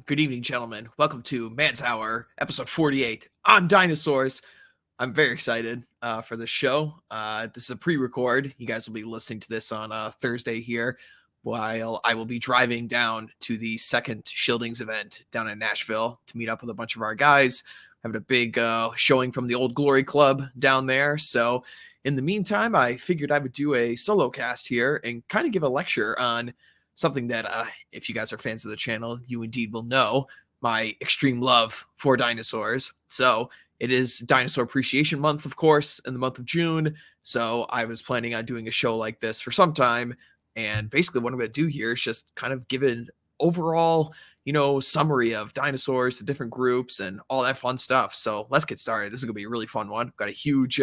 Good evening, gentlemen. Welcome to Man's Hour, episode 48 on dinosaurs. I'm very excited for this show. This is a pre-record. You guys will be listening to this on Thursday here, while I will be driving down to the second Shieldings event down in Nashville to meet up with a bunch of our guys. Having a big showing from the Old Glory Club down there. So in the meantime, I figured I would do a solo cast here and kind of give a lecture on something that, if you guys are fans of the channel, you indeed will know my extreme love for dinosaurs. So it is Dinosaur Appreciation Month, of course, in the month of June. So I was planning on doing a show like this for some time. And basically what I'm going to do here is just kind of give an overall, summary of dinosaurs, the different groups, and all that fun stuff. So let's get started. This is going to be a really fun one. I've got a huge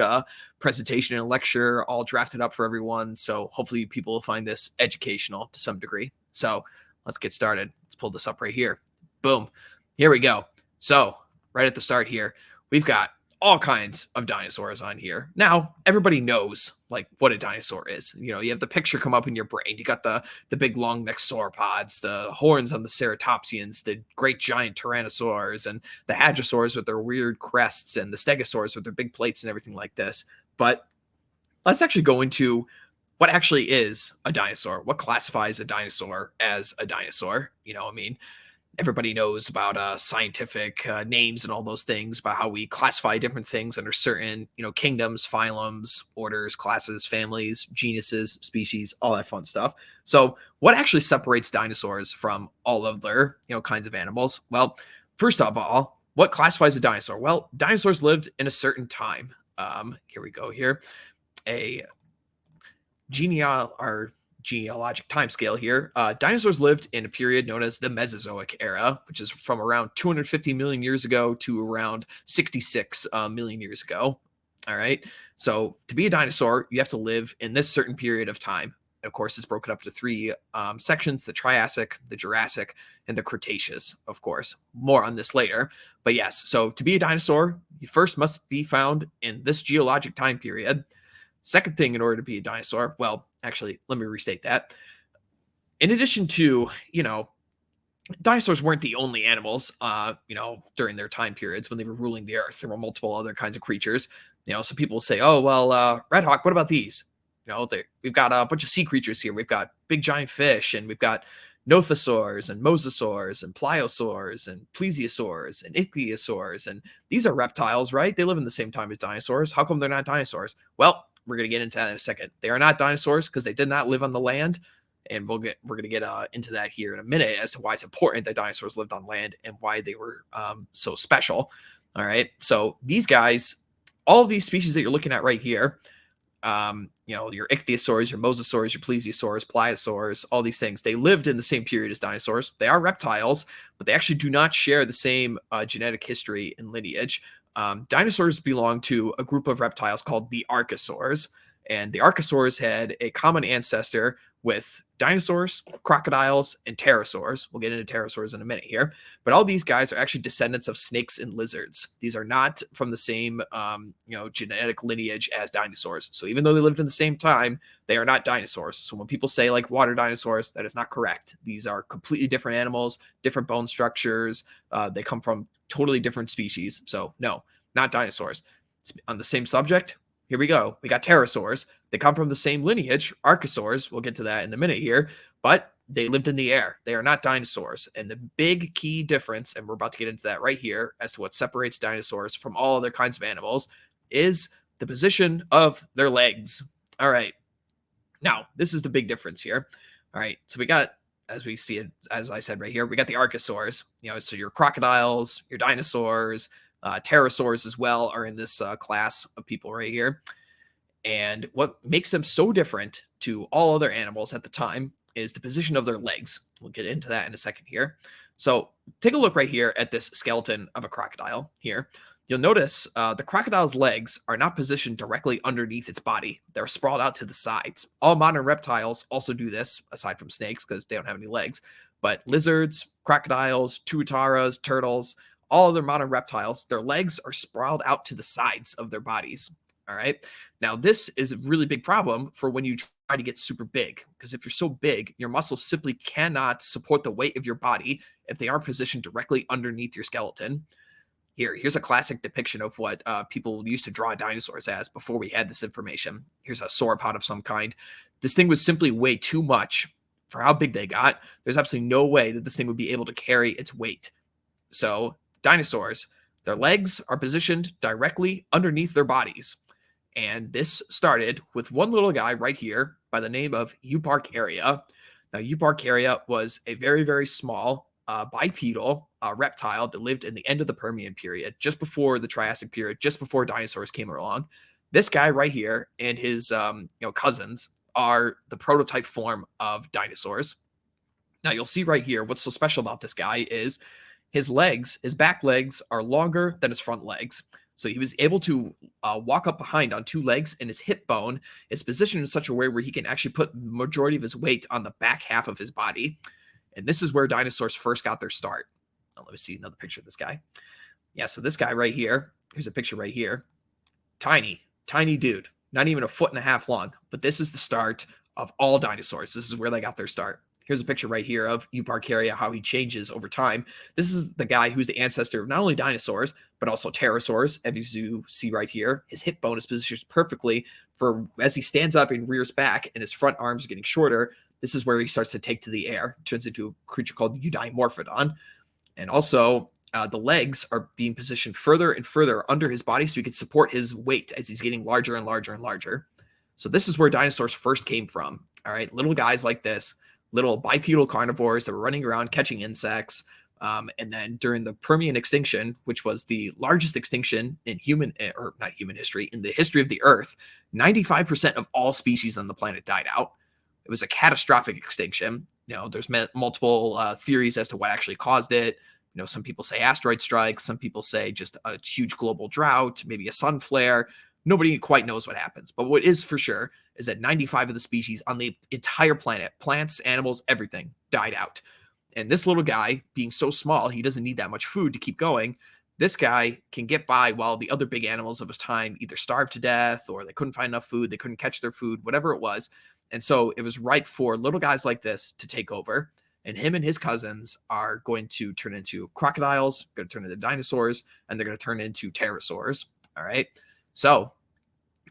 presentation and lecture all drafted up for everyone. So hopefully people will find this educational to some degree. So let's get started. Let's pull this up right here. Boom. Here we go. So right at the start here, we've got all kinds of dinosaurs on here. Now, everybody knows like what a dinosaur is. You have the picture come up in your brain. You got the big long neck sauropods, the horns on the ceratopsians, the great giant tyrannosaurs, and the hadrosaurs with their weird crests, and the stegosaurs with their big plates and everything like this. But let's actually go into what actually is a dinosaur. What classifies a dinosaur as a dinosaur? Everybody knows about scientific names and all those things, about how we classify different things under certain, kingdoms, phylums, orders, classes, families, genuses, species, all that fun stuff. So what actually separates dinosaurs from all of their, kinds of animals? Well, first of all, what classifies a dinosaur? Well, dinosaurs lived in a certain time. Here we go here. A genealogic timescale here. Dinosaurs lived in a period known as the Mesozoic era, which is from around 250 million years ago to around 66 million years ago. All right. So to be a dinosaur, you have to live in this certain period of time. And of course, it's broken up to three sections: the Triassic, the Jurassic, and the Cretaceous, of course. More on this later. But yes, so to be a dinosaur, you first must be found in this geologic time period. Second thing, in order to be a dinosaur, well, actually, let me restate that. In addition to, dinosaurs weren't the only animals, during their time periods when they were ruling the earth. There were multiple other kinds of creatures. So people will say, oh, well, Red Hawk, what about these? We've got a bunch of sea creatures here. We've got big giant fish, and we've got nothosaurs and mosasaurs and pliosaurs and plesiosaurs and ichthyosaurs. And these are reptiles, right? They live in the same time as dinosaurs. How come they're not dinosaurs? Well, we're going to get into that in a second. They are not dinosaurs because they did not live on the land. And we're going to get into that here in a minute as to why it's important that dinosaurs lived on land and why they were so special. All right. So these guys, all of these species that you're looking at right here, your ichthyosaurs, your mosasaurs, your plesiosaurs, pliosaurs, all these things, they lived in the same period as dinosaurs. They are reptiles, but they actually do not share the same genetic history and lineage. Dinosaurs belong to a group of reptiles called the archosaurs, and the archosaurs had a common ancestor with dinosaurs, crocodiles, and pterosaurs. We'll get into pterosaurs in a minute here, but all these guys are actually descendants of snakes and lizards. These are not from the same, genetic lineage as dinosaurs. So even though they lived in the same time, they are not dinosaurs. So when people say like water dinosaurs, that is not correct. These are completely different animals, different bone structures. They come from totally different species. So no, not dinosaurs. On the same subject, here we go. We got pterosaurs. They come from the same lineage, archosaurs. We'll get to that in a minute here, but they lived in the air. They are not dinosaurs. And the big key difference, and we're about to get into that right here, as to what separates dinosaurs from all other kinds of animals, is the position of their legs. All right. Now, this is the big difference here. All right. So we got, as we see it, as I said right here, we got the archosaurs. So your crocodiles, your dinosaurs, pterosaurs as well are in this class of people right here. And what makes them so different to all other animals at the time is the position of their legs. We'll get into that in a second here. So take a look right here at this skeleton of a crocodile here. You'll notice the crocodile's legs are not positioned directly underneath its body. They're sprawled out to the sides. All modern reptiles also do this, aside from snakes, because they don't have any legs. But lizards, crocodiles, tuataras, turtles, all other modern reptiles, their legs are sprawled out to the sides of their bodies. All right. Now, this is a really big problem for when you try to get super big, because if you're so big, your muscles simply cannot support the weight of your body if they aren't positioned directly underneath your skeleton. Here's a classic depiction of what people used to draw dinosaurs as before we had this information. Here's a sauropod of some kind. This thing was simply way too much for how big they got. There's absolutely no way that this thing would be able to carry its weight. So dinosaurs, their legs are positioned directly underneath their bodies. And this started with one little guy right here by the name of Euparkeria. Now, Euparkeria was a very, very small bipedal reptile that lived in the end of the Permian period, just before the Triassic period, just before dinosaurs came along. This guy right here and his cousins are the prototype form of dinosaurs. Now, you'll see right here what's so special about this guy is his legs, his back legs are longer than his front legs. So he was able to walk up behind on two legs, and his hip bone is positioned in such a way where he can actually put the majority of his weight on the back half of his body. And this is where dinosaurs first got their start. Now, let me see another picture of this guy. Yeah, so this guy right here, here's a picture right here. Tiny, tiny dude, not even 1.5 feet long. But this is the start of all dinosaurs. This is where they got their start. Here's a picture right here of Euparkeria, how he changes over time. This is the guy who's the ancestor of not only dinosaurs, but also pterosaurs. As you see right here, his hip bone is positioned perfectly for as he stands up and rears back and his front arms are getting shorter. This is where he starts to take to the air, turns into a creature called Eudimorphodon. And also, the legs are being positioned further and further under his body so he can support his weight as he's getting larger and larger and larger. So this is where dinosaurs first came from. All right, little guys like this, little bipedal carnivores that were running around catching insects. And then during the Permian extinction, which was the largest extinction in not human history, in the history of the Earth, 95% of all species on the planet died out. It was a catastrophic extinction. There's multiple theories as to what actually caused it. Some people say asteroid strikes. Some people say just a huge global drought, maybe a sun flare. Nobody quite knows what happens. But what is for sure is that 95 of the species on the entire planet, plants, animals, everything, died out. And this little guy, being so small, he doesn't need that much food to keep going. This guy can get by while the other big animals of his time either starved to death or they couldn't find enough food, they couldn't catch their food, whatever it was. And so it was ripe for little guys like this to take over. And him and his cousins are going to turn into crocodiles, going to turn into dinosaurs, and they're going to turn into pterosaurs. All right. So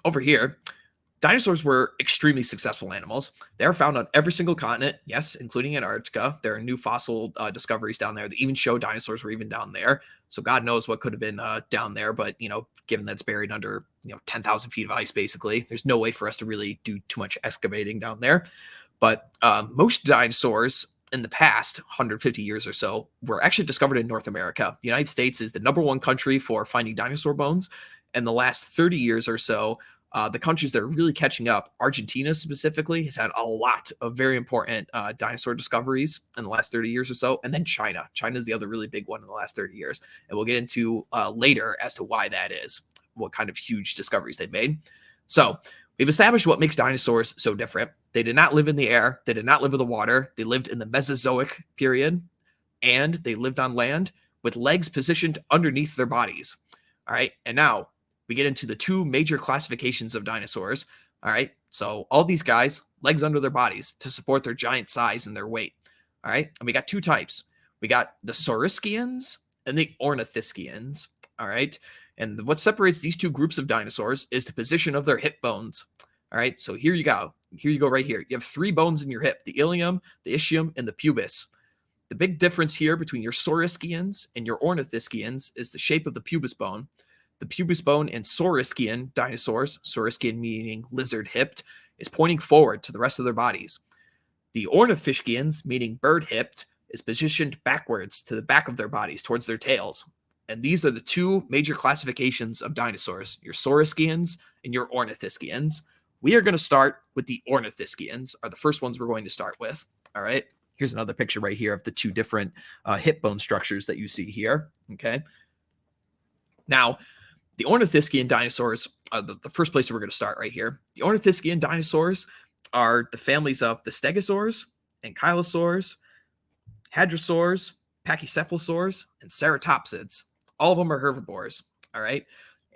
over here, dinosaurs were extremely successful animals. They are found on every single continent, yes, including Antarctica. There are new fossil discoveries down there that even show dinosaurs were even down there. So God knows what could have been down there. But, given that's buried under, 10,000 feet of ice, basically, there's no way for us to really do too much excavating down there. But most dinosaurs in the past 150 years or so were actually discovered in North America. The United States is the #1 country for finding dinosaur bones. And the last 30 years or so, the countries that are really catching up, Argentina specifically, has had a lot of very important dinosaur discoveries in the last 30 years or so. And then China. China is the other really big one in the last 30 years. And we'll get into later as to why that is, what kind of huge discoveries they've made. So we've established what makes dinosaurs so different. They did not live in the air. They did not live in the water. They lived in the Mesozoic period, and they lived on land with legs positioned underneath their bodies. All right. And now we get into the two major classifications of dinosaurs. All right. So all these guys, legs under their bodies to support their giant size and their weight. All right. And we got two types. We got the Saurischians and the Ornithischians. All right. And what separates these two groups of dinosaurs is the position of their hip bones. All right. So here you go. Here you go right here. You have 3 bones in your hip, the ilium, the ischium, and the pubis. The big difference here between your Saurischians and your Ornithischians is the shape of the pubis bone. The pubis bone in Saurischian dinosaurs, Saurischian meaning lizard-hipped, is pointing forward to the rest of their bodies. The Ornithischians, meaning bird-hipped, is positioned backwards to the back of their bodies, towards their tails. And these are the two major classifications of dinosaurs, your Saurischians and your Ornithischians. We are going to start with the Ornithischians, are the first ones we're going to start with. All right. Here's another picture right here of the two different hip bone structures that you see here. Okay. Now, the Ornithischian dinosaurs are the first place we're going to start right here. The Ornithischian dinosaurs are the families of the stegosaurs, ankylosaurs, hadrosaurs, pachycephalosaurs, and ceratopsids. All of them are herbivores. All right.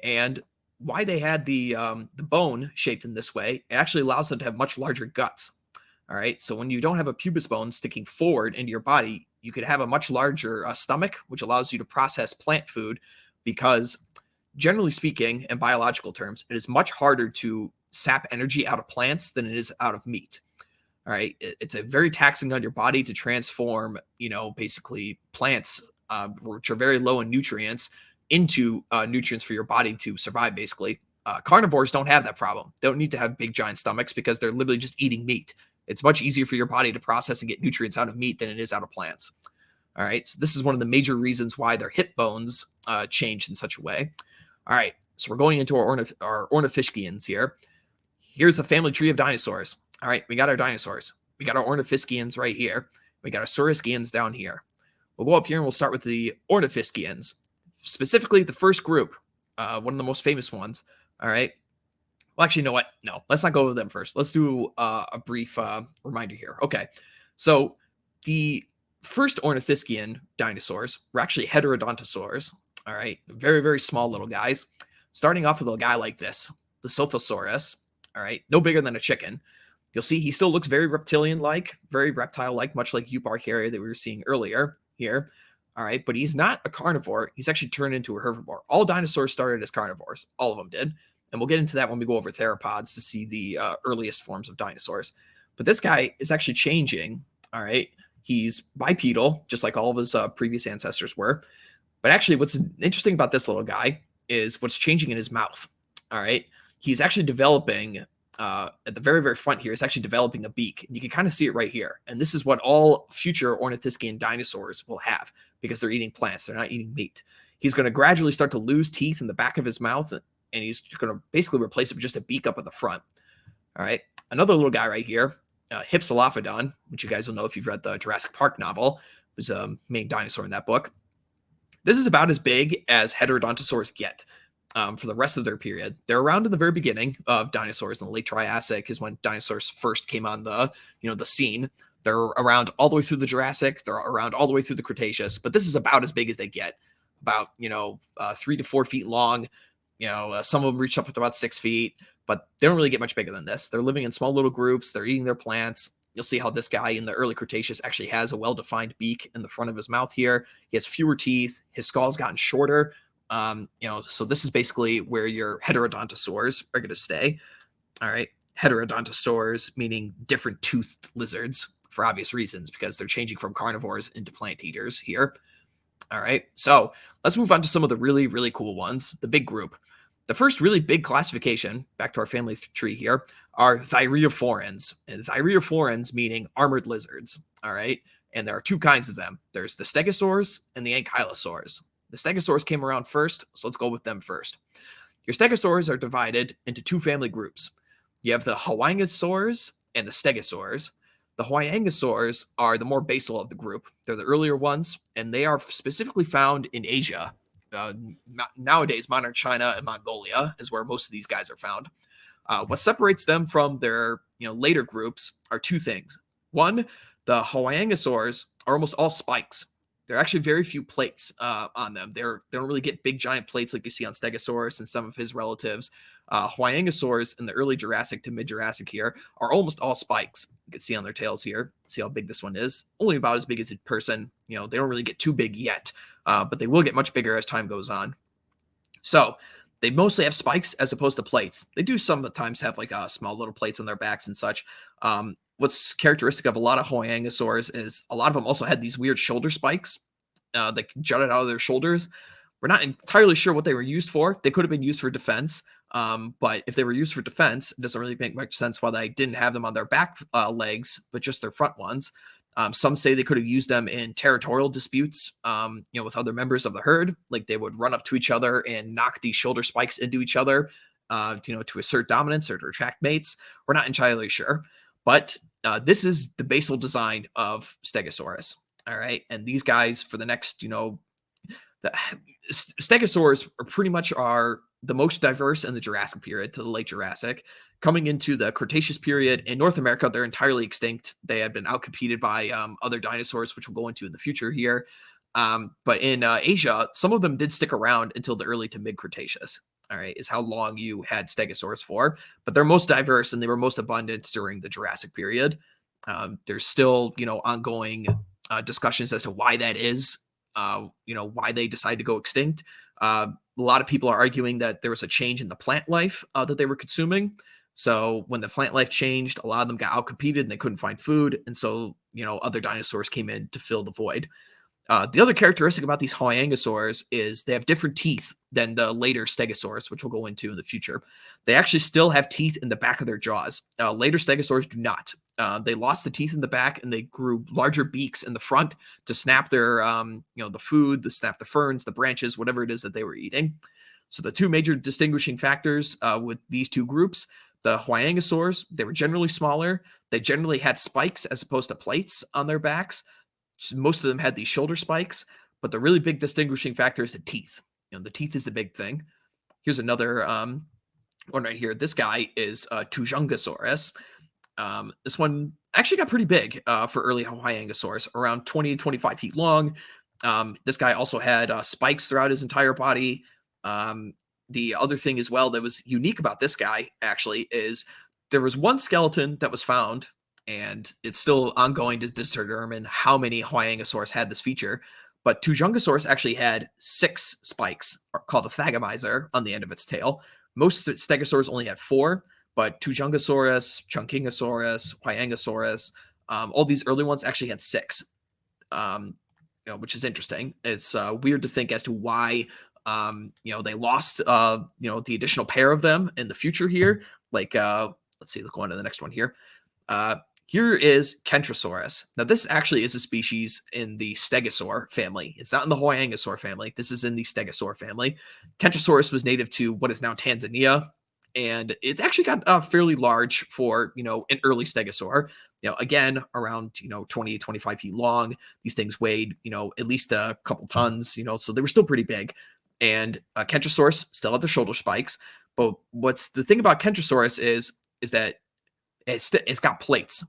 And why they had the bone shaped in this way, it actually allows them to have much larger guts. All right. So when you don't have a pubis bone sticking forward into your body, you could have a much larger stomach, which allows you to process plant food because, generally speaking, in biological terms, it is much harder to sap energy out of plants than it is out of meat. All right. It's a very taxing on your body to transform, basically plants, which are very low in nutrients, into nutrients for your body to survive, basically. Carnivores don't have that problem. They don't need to have big, giant stomachs because they're literally just eating meat. It's much easier for your body to process and get nutrients out of meat than it is out of plants. All right. So this is one of the major reasons why their hip bones change in such a way. All right. So we're going into our ornithischians here. Here's a family tree of dinosaurs. All right, we got our dinosaurs. We got our ornithischians right here. We got our saurischians down here. We'll go up here and we'll start with the ornithischians, specifically the first group, one of the most famous ones. All right. Well, actually, you know what? No, let's not go with them first. Let's do a brief reminder here. Okay. So the first ornithischian dinosaurs were actually heterodontosaurs. All right. Very, very small little guys. Starting off with a guy like this, the Sothosaurus. All right. No bigger than a chicken. You'll see he still looks very reptilian-like, very reptile-like, much like Euparcharia that we were seeing earlier here. All right, but he's not a carnivore. He's actually turned into a herbivore. All dinosaurs started as carnivores. All of them did. And we'll get into that when we go over theropods to see the earliest forms of dinosaurs. But this guy is actually changing. All right, he's bipedal, just like all of his previous ancestors were. But actually, what's interesting about this little guy is what's changing in his mouth. All right, he's actually developing at the very, very front here, is actually developing a beak. And you can kind of see it right here. And this is what all future ornithischian dinosaurs will have because they're eating plants. They're not eating meat. He's going to gradually start to lose teeth in the back of his mouth, and he's going to basically replace it with just a beak up at the front. All right. Another little guy right here, Hypsilophodon, which you guys will know if you've read the Jurassic Park novel, was a main dinosaur in that book. This is about as big as heterodontosaurs get. For the rest of their period. They're around in the very beginning of dinosaurs in the late Triassic is when dinosaurs first came on the scene. They're around all the way through the Jurassic. They're around all the way through the Cretaceous, but this is about as big as they get, about 3 to 4 feet long. Some of them reach up to about 6 feet, but they don't really get much bigger than this. They're living in small little groups. They're eating their plants. You'll see how this guy in the early Cretaceous actually has a well-defined beak in the front of his mouth here. He has fewer teeth. His skull's gotten shorter. So this is basically where your heterodontosaurs are going to stay. All right. Heterodontosaurs, meaning different toothed lizards for obvious reasons, because they're changing from carnivores into plant eaters here. All right. So let's move on to some of the really, really cool ones. The big group. The first really big classification, back to our family tree here, are thyreophorans. And thyreophorans meaning armored lizards. All right. And there are two kinds of them. There's the stegosaurs and the ankylosaurs. The stegosaurs came around first, so let's go with them first. Your stegosaurs are divided into two family groups. You have the huaynosaurs and the stegosaurs. The huaynosaurs are the more basal of the group. They're the earlier ones, and they are specifically found in Asia. Nowadays, modern China and Mongolia is where most of these guys are found. What separates them from their later groups are two things. One, the huaynosaurs are almost all spikes. There are actually very few plates on them. They don't really get big, giant plates like you see on Stegosaurus and some of his relatives. Huaynosaurs in the early Jurassic to mid-Jurassic here are almost all spikes. You can see on their tails here. See how big this one is. Only about as big as a person. They don't really get too big yet, but they will get much bigger as time goes on. So they mostly have spikes as opposed to plates. They do sometimes have like small little plates on their backs and such. What's characteristic of a lot of huaynosaurs is a lot of them also had these weird shoulder spikes that jutted out of their shoulders. We're not entirely sure what they were used for. They could have been used for defense, but if they were used for defense, it doesn't really make much sense why they didn't have them on their back legs, but just their front ones. Some say they could have used them in territorial disputes, with other members of the herd. Like they would run up to each other and knock these shoulder spikes into each other, to assert dominance or to attract mates. We're not entirely sure, but this is the basal design of Stegosaurus. All right. And these guys for the next, the Stegosaurs are pretty much are the most diverse in the Jurassic period to the late Jurassic. Coming into the Cretaceous period in North America, they're entirely extinct. They had been outcompeted by other dinosaurs, which we'll go into in the future here. But in Asia, some of them did stick around until the early to mid Cretaceous. All right, is how long you had stegosaurs for. But they're most diverse and they were most abundant during the Jurassic period. There's still, ongoing discussions as to why that is. Why they decided to go extinct. A lot of people are arguing that there was a change in the plant life that they were consuming. So when the plant life changed, a lot of them got outcompeted and they couldn't find food. And so, other dinosaurs came in to fill the void. The other characteristic about these Hyoangosaurs is they have different teeth than the later Stegosaurs, which we'll go into in the future. They actually still have teeth in the back of their jaws. Later Stegosaurs do not. They lost the teeth in the back and they grew larger beaks in the front to snap their, the food, to snap the ferns, the branches, whatever it is that they were eating. So the two major distinguishing factors with these two groups, the Hyoangosaurs, they were generally smaller. They generally had spikes as opposed to plates on their backs. Most of them had these shoulder spikes, but the really big distinguishing factor is the teeth. The teeth is the big thing. Here's another one right here. This guy is Tujongosaurus. This one actually got pretty big for early Hyoangosaurs, around 20 to 25 feet long. This guy also had spikes throughout his entire body. The other thing as well that was unique about this guy actually is there was one skeleton that was found, and it's still ongoing to determine how many Hyoangosaurs had this feature. But Tujongosaurus actually had 6 spikes, called a thagomizer, on the end of its tail. Most Stegosaurs only had 4, but Tujongosaurus, Chunkingosaurus, Hyoangosaurus, all these early ones actually had 6, which is interesting. It's weird to think as to why they lost the additional pair of them in the future here. Like, let's see, let's go on to the next one here. Here is Kentrosaurus. Now, this actually is a species in the Stegosaur family. It's not in the Hyoangosaur family. This is in the Stegosaur family. Kentrosaurus was native to what is now Tanzania, and it's actually got fairly large for, an early Stegosaur. Again, around, 20, 25 feet long. These things weighed, at least a couple tons, so they were still pretty big. And Kentrosaurus still had the shoulder spikes. But what's the thing about Kentrosaurus is that it's got plates.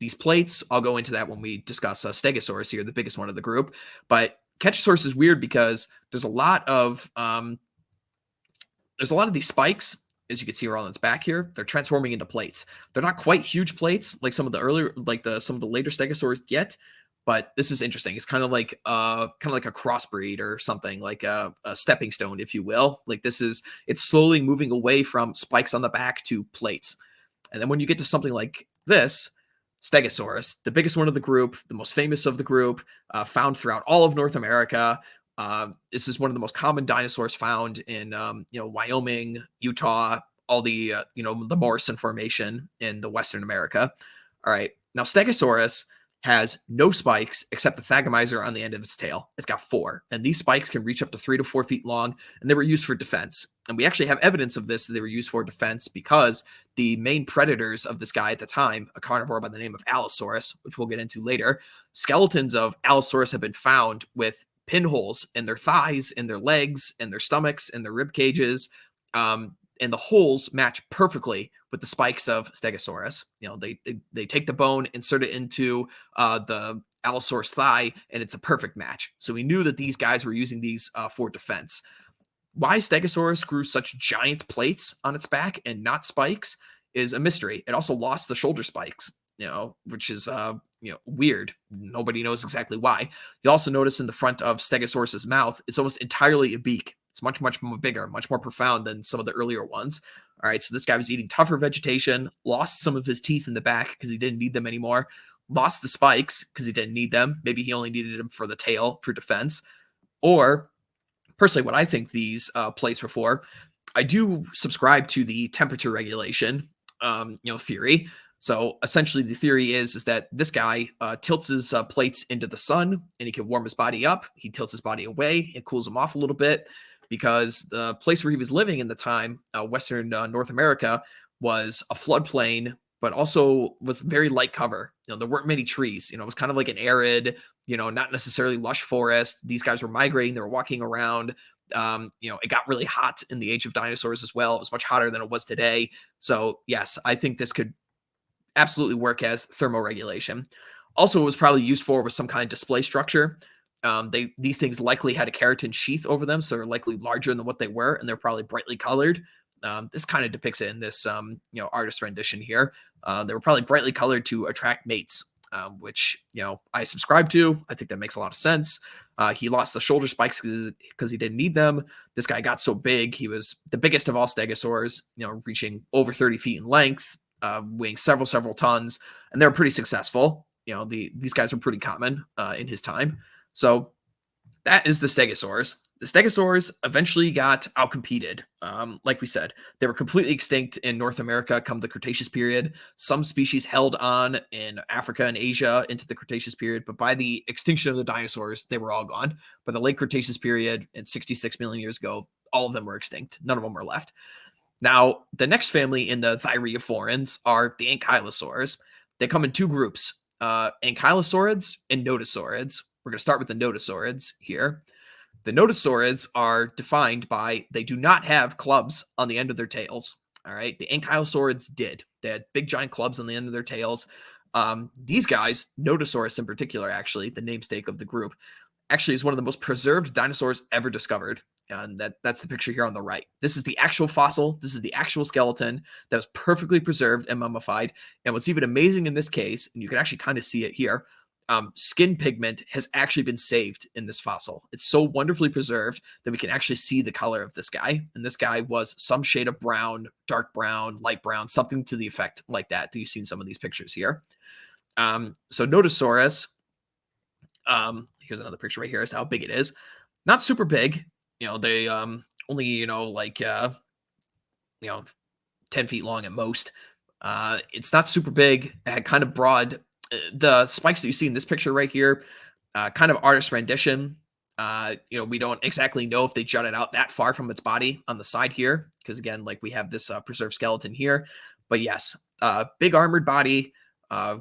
These plates, I'll go into that when we discuss Stegosaurus here, the biggest one of the group. But Kentrosaurus is weird because there's a lot of these spikes, as you can see around its back here. They're transforming into plates. They're not quite huge plates like some of the earlier, some of the later Stegosaurs get. But this is interesting. It's kind of like a crossbreed or something, like a stepping stone, if you will. It's slowly moving away from spikes on the back to plates. And then when you get to something like this, Stegosaurus, the biggest one of the group, the most famous of the group, found throughout all of North America. This is one of the most common dinosaurs found in, Wyoming, Utah, all the Morrison Formation in the Western America. All right. Now, Stegosaurus has no spikes except the thagomizer on the end of its tail. It's got 4, and these spikes can reach up to 3 to 4 feet long, and they were used for defense. And we actually have evidence of this, that they were used for defense, because the main predators of this guy at the time, a carnivore by the name of Allosaurus, which we'll get into later, skeletons of Allosaurus have been found with pinholes in their thighs, in their legs, in their stomachs, in their rib cages, and the holes match perfectly with the spikes of Stegosaurus. They take the bone, insert it into the Allosaurus thigh, and it's a perfect match. So we knew that these guys were using these for defense. Why Stegosaurus grew such giant plates on its back and not spikes is a mystery. It also lost the shoulder spikes, which is weird. Nobody knows exactly why. You also notice in the front of Stegosaurus's mouth, it's almost entirely a beak. It's much, much more bigger, much more profound than some of the earlier ones. All right, so this guy was eating tougher vegetation, lost some of his teeth in the back because he didn't need them anymore, lost the spikes because he didn't need them. Maybe he only needed them for the tail, for defense. Or, personally, what I think these plates were for, I do subscribe to the temperature regulation, theory. So essentially, the theory is that this guy tilts his plates into the sun, and he can warm his body up. He tilts his body away, it cools him off a little bit, because the place where he was living in the time, Western North America, was a floodplain, but also was very light cover. There weren't many trees. It was kind of like an arid, not necessarily lush forest. These guys were migrating. They were walking around. It got really hot in the age of dinosaurs as well. It was much hotter than it was today. So yes, I think this could absolutely work as thermoregulation. Also, it was probably used for with some kind of display structure. These things likely had a keratin sheath over them, so they're likely larger than what they were, and they're probably brightly colored. This kind of depicts it in this artist rendition here. They were probably brightly colored to attract mates, which I subscribe to. I think that makes a lot of sense. He lost the shoulder spikes because he didn't need them. This guy got so big; he was the biggest of all stegosaurs, reaching over 30 feet in length, weighing several tons, and they were pretty successful. These guys were pretty common in his time. So that is the stegosaurs. The stegosaurs eventually got outcompeted. Like we said, they were completely extinct in North America come the Cretaceous period. Some species held on in Africa and Asia into the Cretaceous period, but by the extinction of the dinosaurs, they were all gone. By the late Cretaceous period, and 66 million years ago, all of them were extinct. None of them were left. Now, the next family in the thyreophorans are the ankylosaurs. They come in two groups, ankylosaurids and nodosaurids. We're going to start with the nodosaurids here. The nodosaurids are defined by they do not have clubs on the end of their tails. All right. The ankylosaurids did. They had big giant clubs on the end of their tails. These guys, Nodosaurus in particular, actually, the namesake of the group, actually is one of the most preserved dinosaurs ever discovered. And that's the picture here on the right. This is the actual fossil. This is the actual skeleton that was perfectly preserved and mummified. And what's even amazing in this case, and you can actually kind of see it here, skin pigment has actually been saved in this fossil. It's so wonderfully preserved that we can actually see the color of this guy. And this guy was some shade of brown, dark brown, light brown, something to the effect like that you see in some of these pictures here. So Nodosaurus, here's another picture right here is how big it is. Not super big. They only, 10 feet long at most. It's not super big. It had kind of broad. The spikes that you see in this picture right here, kind of artist rendition. We don't exactly know if they jutted out that far from its body on the side here, because again, like we have this preserved skeleton here. But yes, big armored body,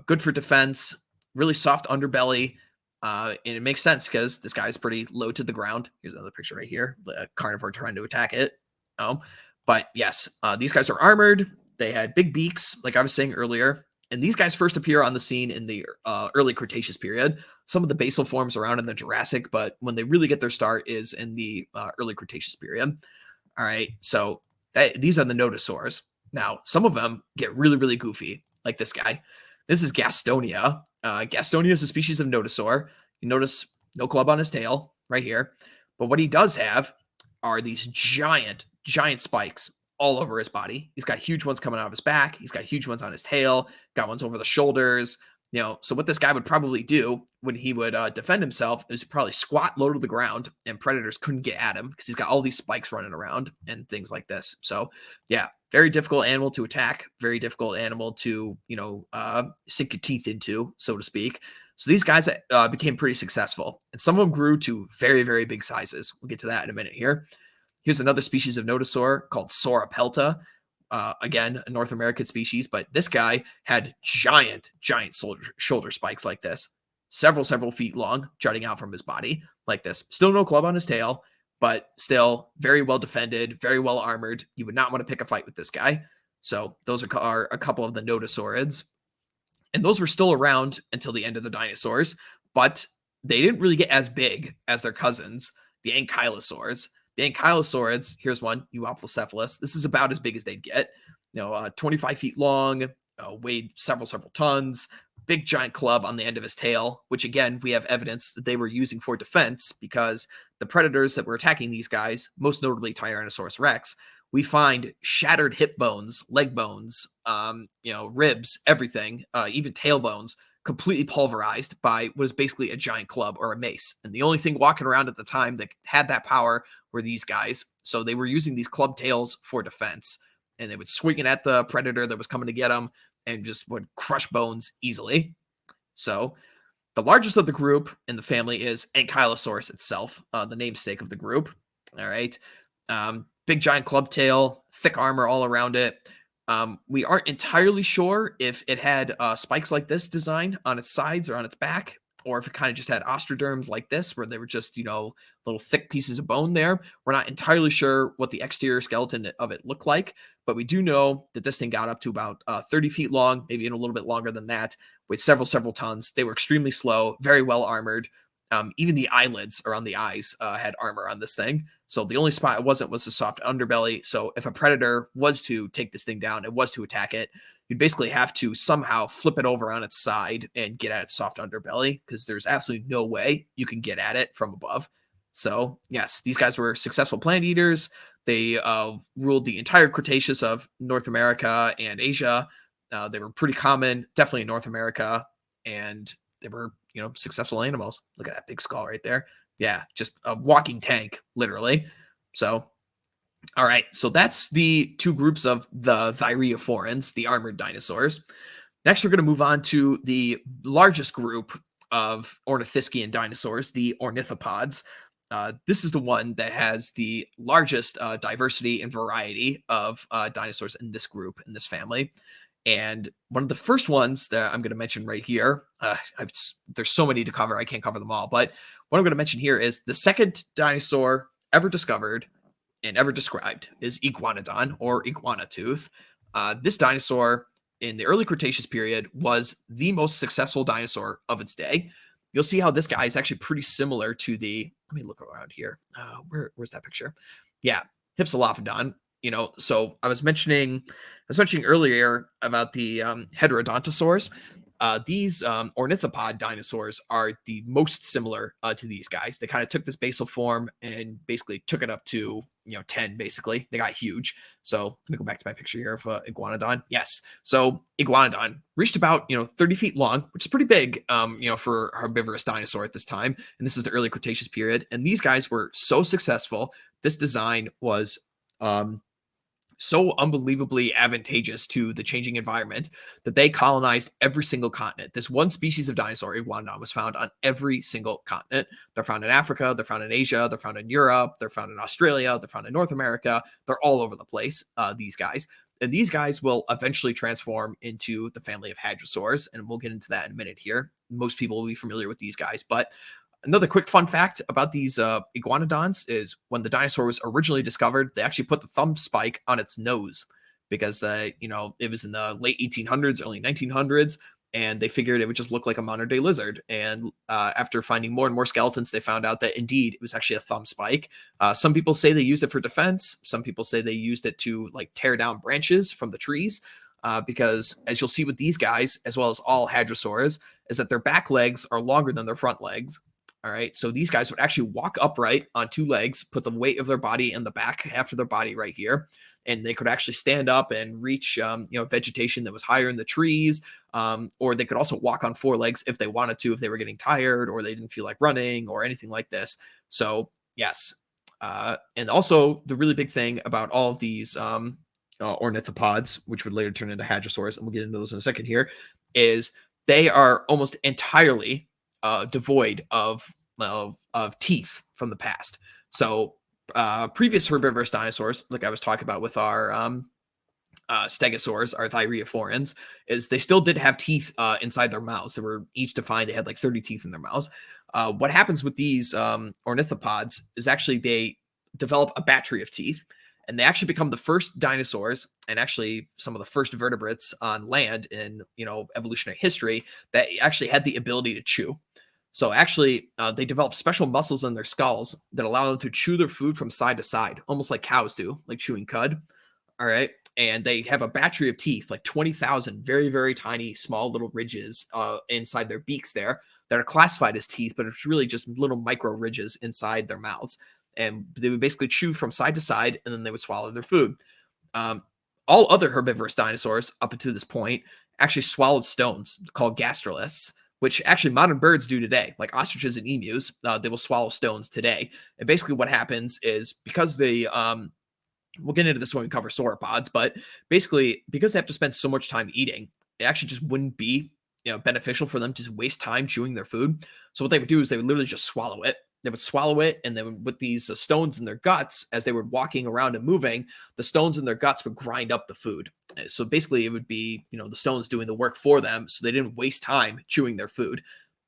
good for defense, really soft underbelly. And it makes sense because this guy is pretty low to the ground. Here's another picture right here, the carnivore trying to attack it. But yes, these guys are armored. They had big beaks, like I was saying earlier. And these guys first appear on the scene in the early Cretaceous period. Some of the basal forms around in the Jurassic, but when they really get their start is in the early Cretaceous period. All right, so these are the nodosaurs. Now, some of them get really, really goofy, like this guy. This is Gastonia. Gastonia is a species of nodosaur. You notice no club on his tail right here. But what he does have are these giant spikes all over his body. He's got huge ones coming out of his back. He's got huge ones on his tail, got ones over the shoulders. So what this guy would probably do when he would defend himself is probably squat low to the ground and predators couldn't get at him because he's got all these spikes running around and things like this. So yeah, very difficult animal to attack, very difficult animal to, sink your teeth into, so to speak. So these guys became pretty successful, and some of them grew to very, very big sizes. We'll get to that in a minute here. Here's another species of nodosaur called Sauropelta. Again, a North American species, but this guy had giant shoulder spikes like this, several feet long, jutting out from his body like this. Still no club on his tail, but still very well defended, very well armored. You would not want to pick a fight with this guy. So those are a couple of the nodosaurids. And those were still around until the end of the dinosaurs, but they didn't really get as big as their cousins, the ankylosaurs. The ankylosaurids, here's one, Euoplocephalus. This is about as big as they'd get. 25 feet long, weighed several tons, big giant club on the end of his tail, which again, we have evidence that they were using for defense because the predators that were attacking these guys, most notably Tyrannosaurus rex, we find shattered hip bones, leg bones, ribs, everything, even tail bones, completely pulverized by what is basically a giant club or a mace. And the only thing walking around at the time that had that power were these guys. So they were using these club tails for defense, and they would swing it at the predator that was coming to get them and just would crush bones easily. So the largest of the group in the family is Ankylosaurus itself, the namesake of the group. All right. Big giant club tail, thick armor all around it. We aren't entirely sure if it had spikes like this design on its sides or on its back, or if it kind of just had osteoderms like this, where they were just, little thick pieces of bone there. We're not entirely sure what the exterior skeleton of it looked like, but we do know that this thing got up to about 30 feet long, maybe even a little bit longer than that, with several tons. They were extremely slow, very well armored. Even the eyelids around the eyes had armor on this thing. So the only spot it wasn't was the soft underbelly. So if a predator was to take this thing down, it was to attack it, you'd basically have to somehow flip it over on its side and get at its soft underbelly because there's absolutely no way you can get at it from above. So yes, these guys were successful plant eaters. They ruled the entire Cretaceous of North America and Asia. They were pretty common, definitely in North America, and they were, successful animals. Look at that big skull right there. Yeah, just a walking tank, literally. So, all right. So that's the two groups of the thyreophorans, the armored dinosaurs. Next, we're going to move on to the largest group of ornithischian dinosaurs, the ornithopods. This is the one that has the largest diversity and variety of dinosaurs in this group, in this family. And one of the first ones that I'm going to mention right here, there's so many to cover, I can't cover them all. But what I'm going to mention here is the second dinosaur ever discovered and ever described is Iguanodon or iguanatooth. This dinosaur in the early Cretaceous period was the most successful dinosaur of its day. You'll see how this guy is actually pretty similar to let me look around here. Where's that picture? Yeah, Hypsilophodon. So I was mentioning earlier about the heterodontosaurs. These ornithopod dinosaurs are the most similar to these guys. They kind of took this basal form and basically took it up to 10. Basically, they got huge. So let me go back to my picture here of iguanodon. Yes, so iguanodon reached about 30 feet long, which is pretty big, for a herbivorous dinosaur at this time. And this is the early Cretaceous period. And these guys were so successful. This design was so unbelievably advantageous to the changing environment that they colonized every single continent. This one species of dinosaur, iguanodon, was found on every single continent. They're found in Africa, they're found in Asia, they're found in Europe, they're found in Australia, they're found in North America. They're all over the place, these guys. And these guys will eventually transform into the family of hadrosaurs, and we'll get into that in a minute here. Most people will be familiar with these guys, but another quick fun fact about these iguanodons is when the dinosaur was originally discovered, they actually put the thumb spike on its nose because, it was in the late 1800s, early 1900s, and they figured it would just look like a modern day lizard. And after finding more and more skeletons, they found out that indeed it was actually a thumb spike. Some people say they used it for defense. Some people say they used it to tear down branches from the trees. Because as you'll see with these guys, as well as all hadrosaurs, is that their back legs are longer than their front legs. All right. So these guys would actually walk upright on two legs, put the weight of their body in the back half of their body right here. And they could actually stand up and reach, vegetation that was higher in the trees. Or they could also walk on four legs if they wanted to, if they were getting tired or they didn't feel like running or anything like this. So, yes. And also the really big thing about all of these ornithopods, which would later turn into hadrosaurs, and we'll get into those in a second here, is they are almost entirely devoid of teeth from the past. So previous herbivorous dinosaurs, like I was talking about with our stegosaurs, our thyreophorans, is they still did have teeth inside their mouths. They were each defined. They had 30 teeth in their mouths. What happens with these ornithopods is actually they develop a battery of teeth. And they actually become the first dinosaurs and actually some of the first vertebrates on land in, evolutionary history that actually had the ability to chew. So actually, they develop special muscles in their skulls that allow them to chew their food from side to side, almost like cows do, like chewing cud. All right. And they have a battery of teeth, 20,000 very, very tiny, small little ridges inside their beaks there that are classified as teeth, but it's really just little micro ridges inside their mouths. And they would basically chew from side to side, and then they would swallow their food. All other herbivorous dinosaurs up until this point actually swallowed stones called gastroliths, which actually modern birds do today, like ostriches and emus. They will swallow stones today. And basically what happens is because they, we'll get into this when we cover sauropods, but basically because they have to spend so much time eating, it actually just wouldn't be beneficial for them to just waste time chewing their food. So what they would do is they would literally just swallow it. They would swallow it, and then with these stones in their guts, as they were walking around and moving, the stones in their guts would grind up the food. So basically, it would be the stones doing the work for them, so they didn't waste time chewing their food.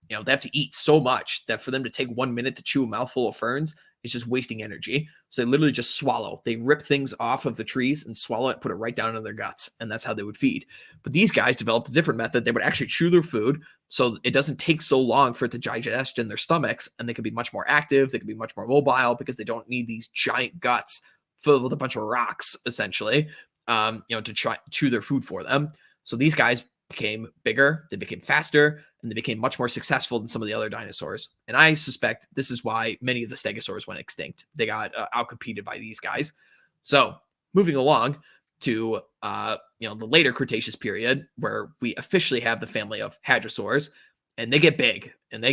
They have to eat so much that for them to take 1 minute to chew a mouthful of ferns, It's just wasting energy. So they literally just swallow. They rip things off of the trees and swallow it, put it right down into their guts, and that's how they would feed. But these guys developed a different method. They would actually chew their food, so it doesn't take so long for it to digest in their stomachs, and they can be much more active. They can be much more mobile because they don't need these giant guts filled with a bunch of rocks, essentially, to try chew their food for them. So these guys became bigger, they became faster, and they became much more successful than some of the other dinosaurs. And I suspect this is why many of the stegosaurs went extinct. They got outcompeted by these guys. So moving along to the later Cretaceous period, where we officially have the family of hadrosaurs, and they get big, and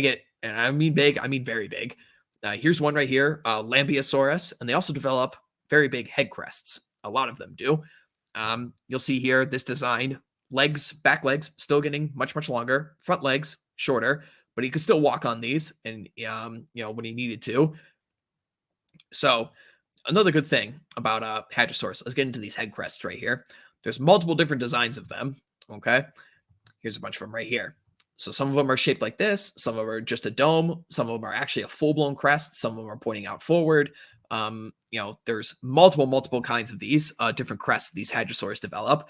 I mean big, I mean very big. Here's one right here, Lambeosaurus, and they also develop very big head crests. A lot of them do. You'll see here this design, legs, back legs, still getting much, much longer, front legs, shorter, but he could still walk on these and, when he needed to. So another good thing about Hadrosaurus, let's get into these head crests right here. There's multiple different designs of them, okay? Here's a bunch of them right here. So some of them are shaped like this. Some of them are just a dome. Some of them are actually a full-blown crest. Some of them are pointing out forward. There's multiple kinds of these different crests these hadrosaurs develop.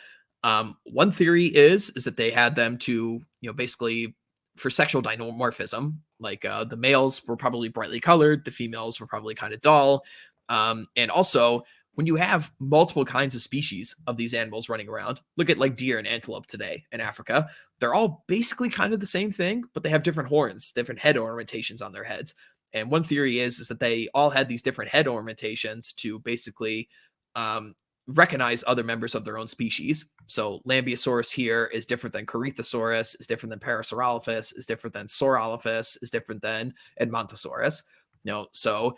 One theory is that they had them to, basically for sexual dimorphism. Like the males were probably brightly colored, the females were probably kind of dull. And also, when you have multiple kinds of species of these animals running around, look at like deer and antelope today in Africa. They're all basically kind of the same thing, but they have different horns, different head ornamentations on their heads. And one theory is that they all had these different head ornamentations to basically recognize other members of their own species. So Lambeosaurus here is different than Corythosaurus, is different than Parasaurolophus, is different than Saurolophus, is different than Edmontosaurus. So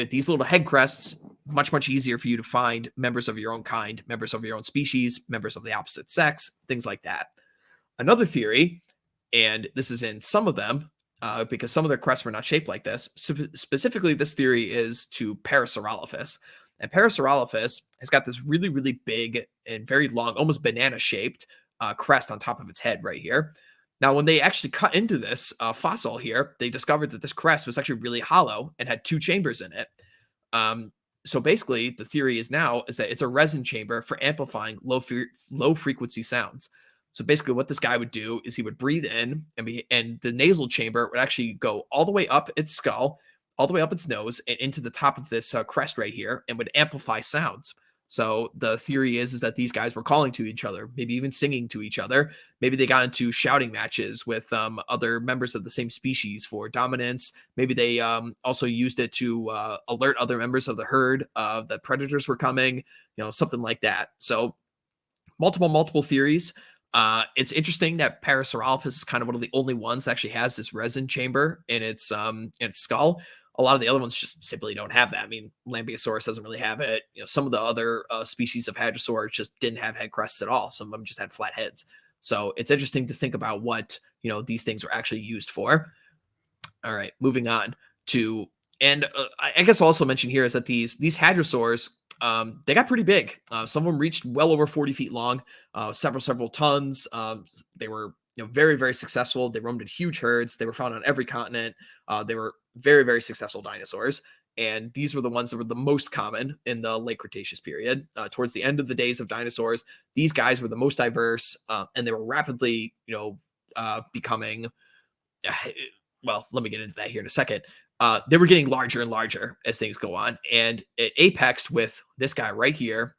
these little head crests, much easier for you to find members of your own kind, members of your own species, members of the opposite sex, things like that. Another theory, and this is in some of them, because some of their crests were not shaped like this. Specifically, this theory is to Parasaurolophus. And Parasaurolophus has got this really big and very long, almost banana-shaped crest on top of its head right here. Now, when they actually cut into this fossil here, they discovered that this crest was actually really hollow and had two chambers in it. So basically, the theory is that it's a resin chamber for amplifying low frequency sounds. So basically, what this guy would do is he would breathe in, and the nasal chamber would actually go all the way up its skull, all the way up its nose, and into the top of this crest right here, and would amplify sounds. So the theory is that these guys were calling to each other, maybe even singing to each other. Maybe they got into shouting matches with other members of the same species for dominance. Maybe they also used it to alert other members of the herd that predators were coming, something like that. So multiple theories. It's interesting that Parasaurolophus is kind of one of the only ones that actually has this resin chamber in its skull. A lot of the other ones just simply don't have that. I mean, Lambeosaurus doesn't really have it. Some of the other species of hadrosaurs just didn't have head crests at all. Some of them just had flat heads. So it's interesting to think about what these things were actually used for. All right, moving on to, and I guess I'll also mention here is that these hadrosaurs, they got pretty big. Some of them reached well over 40 feet long, several tons. They were very successful. They roamed in huge herds. They were found on every continent. They were very successful dinosaurs. And these were the ones that were the most common in the late Cretaceous period. Towards the end of the days of dinosaurs, these guys were the most diverse, and they were rapidly, becoming, well, let me get into that here in a second. They were getting larger and larger as things go on. And it apexed with this guy right here,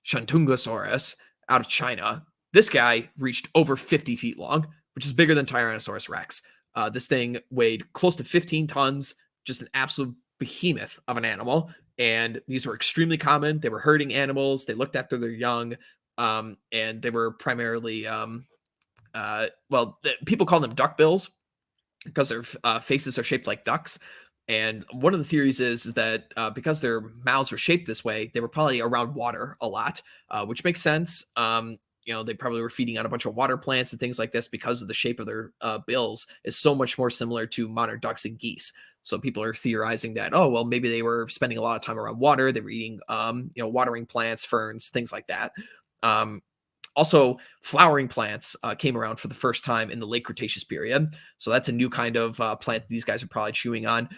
Shantungosaurus out of China. This guy reached over 50 feet long, which is bigger than Tyrannosaurus Rex. This thing weighed close to 15 tons, just an absolute behemoth of an animal. And these were extremely common. They were herding animals. They looked after their young, and they were primarily, people call them duckbills because their faces are shaped like ducks. And one of the theories is that because their mouths were shaped this way, they were probably around water a lot, which makes sense. They probably were feeding on a bunch of water plants and things like this because of the shape of their bills is so much more similar to modern ducks and geese. So people are theorizing that, oh, well, maybe they were spending a lot of time around water. They were eating, watering plants, ferns, things like that. Also, flowering plants came around for the first time in the late Cretaceous period. So that's a new kind of plant these guys are probably chewing on.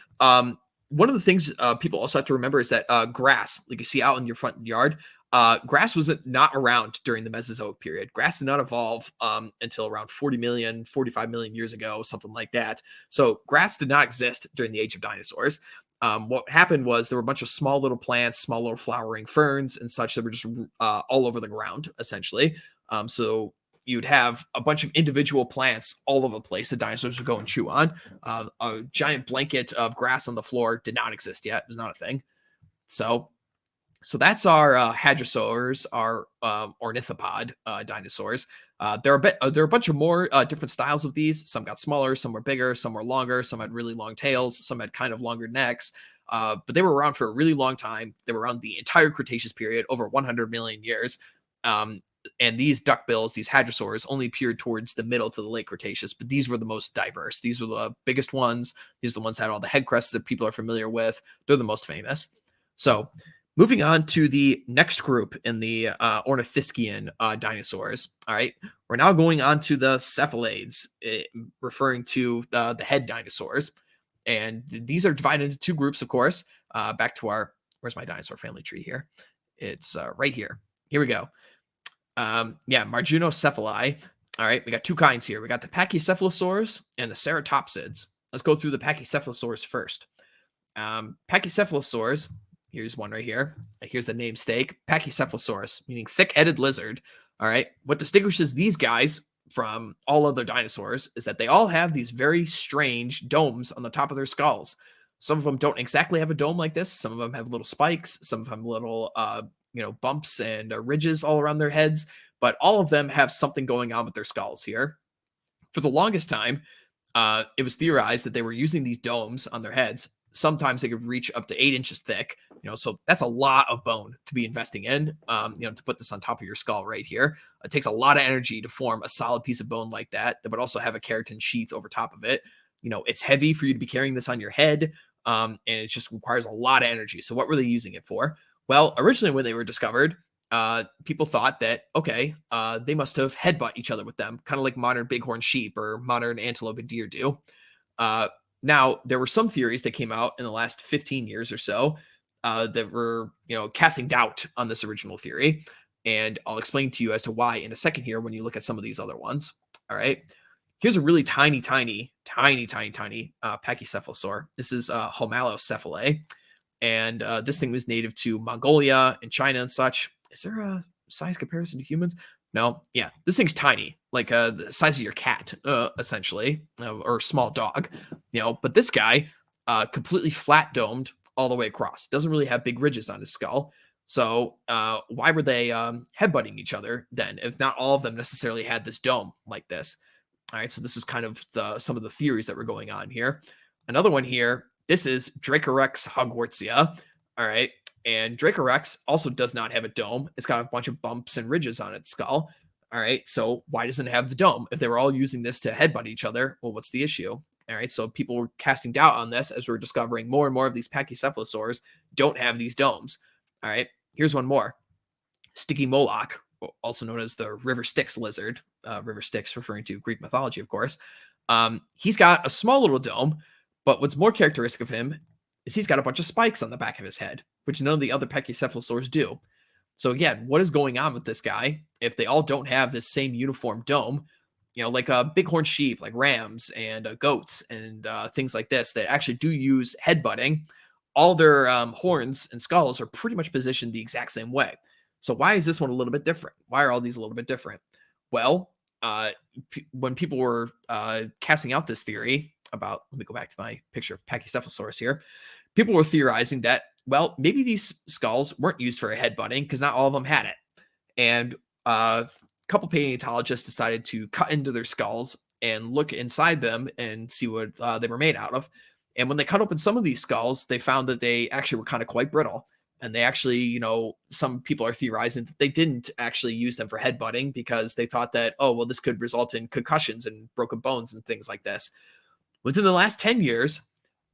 one of the things people also have to remember is that grass, like you see out in your front yard, grass was not around during the Mesozoic period. Grass did not evolve until around 40 million, 45 million years ago, something like that. So grass did not exist during the age of dinosaurs. What happened was there were a bunch of small little plants, small little flowering ferns and such that were just all over the ground, essentially. So you'd have a bunch of individual plants all over the place that dinosaurs would go and chew on. A giant blanket of grass on the floor did not exist yet. It was not a thing. So that's our hadrosaurs, our ornithopod dinosaurs. There are a bunch of more different styles of these. Some got smaller, some were bigger, some were longer, some had really long tails, some had kind of longer necks. But they were around for a really long time. They were around the entire Cretaceous period, over 100 million years. And these duckbills, these hadrosaurs, only appeared towards the middle to the late Cretaceous, but these were the most diverse. These were the biggest ones. These are the ones that had all the head crests that people are familiar with. They're the most famous. So moving on to the next group in the Ornithischian dinosaurs. All right, we're now going on to the cephalades, referring to the head dinosaurs. And these are divided into two groups, of course. Back to where's my dinosaur family tree here? It's right here. Here we go. Marginocephali. All right, we got two kinds here. We got the Pachycephalosaurs and the Ceratopsids. Let's go through the Pachycephalosaurs first. Pachycephalosaurs, here's one right here. Here's the name stake, Pachycephalosaurus, meaning thick-headed lizard. All right, what distinguishes these guys from all other dinosaurs is that they all have these very strange domes on the top of their skulls. Some of them don't exactly have a dome like this. Some of them have little spikes. Some of them little bumps and ridges all around their heads, but all of them have something going on with their skulls here. For the longest time, it was theorized that they were using these domes on their heads. Sometimes they could reach up to 8 inches thick, so that's a lot of bone to be investing in, to put this on top of your skull right here. It takes a lot of energy to form a solid piece of bone like that would also have a keratin sheath over top of it. It's heavy for you to be carrying this on your head, and it just requires a lot of energy. So what were they using it for? Well, originally when they were discovered, people thought that, they must have headbutt each other with them, kind of like modern bighorn sheep or modern antelope and deer do. Now, there were some theories that came out in the last 15 years or so that were, casting doubt on this original theory. And I'll explain to you as to why in a second here when you look at some of these other ones. All right. Here's a really tiny pachycephalosaur. This is Homalocephalae. And this thing was native to Mongolia and China and such. Is there a size comparison to humans? No. Yeah, this thing's tiny, like the size of your cat, essentially, or small dog. But this guy, completely flat domed all the way across. Doesn't really have big ridges on his skull. So why were they headbutting each other then, if not all of them necessarily had this dome like this? All right, so this is kind of some of the theories that were going on here. Another one here. This is Dracorex hogwartsia. All right. And Dracorex also does not have a dome. It's got a bunch of bumps and ridges on its skull. All right. So why doesn't it have the dome? If they were all using this to headbutt each other, well, what's the issue? All right. So people were casting doubt on this as we're discovering more and more of these pachycephalosaurs don't have these domes. All right. Here's one more. Sticky Moloch, also known as the River Styx lizard. River Styx referring to Greek mythology, of course. He's got a small little dome. But what's more characteristic of him is he's got a bunch of spikes on the back of his head, which none of the other pachycephalosaurs do. So again, what is going on with this guy if they all don't have this same uniform dome? Like bighorn sheep, like rams and goats and things like this that actually do use headbutting. All their horns and skulls are pretty much positioned the exact same way. So why is this one a little bit different? Why are all these a little bit different? Well, when people were casting out this theory, let me go back to my picture of Pachycephalosaurus here. People were theorizing that, well, maybe these skulls weren't used for headbutting because not all of them had it. And a couple paleontologists decided to cut into their skulls and look inside them and see what they were made out of. And when they cut open some of these skulls, they found that they actually were kind of quite brittle. And they actually, some people are theorizing that they didn't actually use them for headbutting because they thought that, this could result in concussions and broken bones and things like this. Within the last 10 years,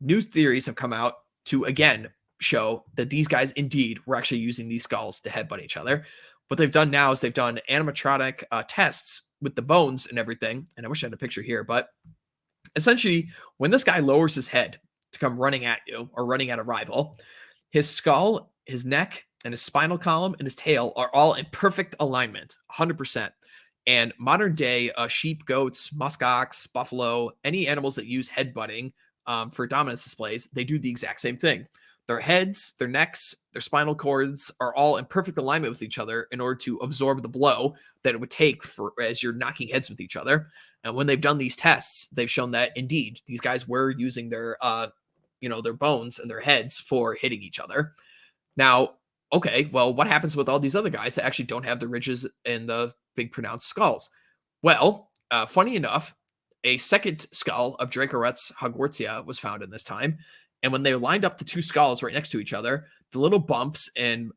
new theories have come out to, again, show that these guys indeed were actually using these skulls to headbutt each other. What they've done now is they've done animatronic tests with the bones and everything. And I wish I had a picture here, but essentially, when this guy lowers his head to come running at you or running at a rival. His skull, his neck, and his spinal column and his tail are all in perfect alignment, 100%. And modern day sheep, goats, muskox, buffalo, any animals that use headbutting for dominance displays, they do the exact same thing. Their heads, their necks, their spinal cords are all in perfect alignment with each other in order to absorb the blow that it would take for as you're knocking heads with each other. And when they've done these tests, they've shown that indeed these guys were using their their bones and their heads for hitting each other. Now, okay, well, what happens with all these other guys that actually don't have the ridges and the big pronounced skulls? Well, funny enough, a second skull of Dracoret's Hogwartsia was found in this time. And when they lined up the two skulls right next to each other, the little bumps and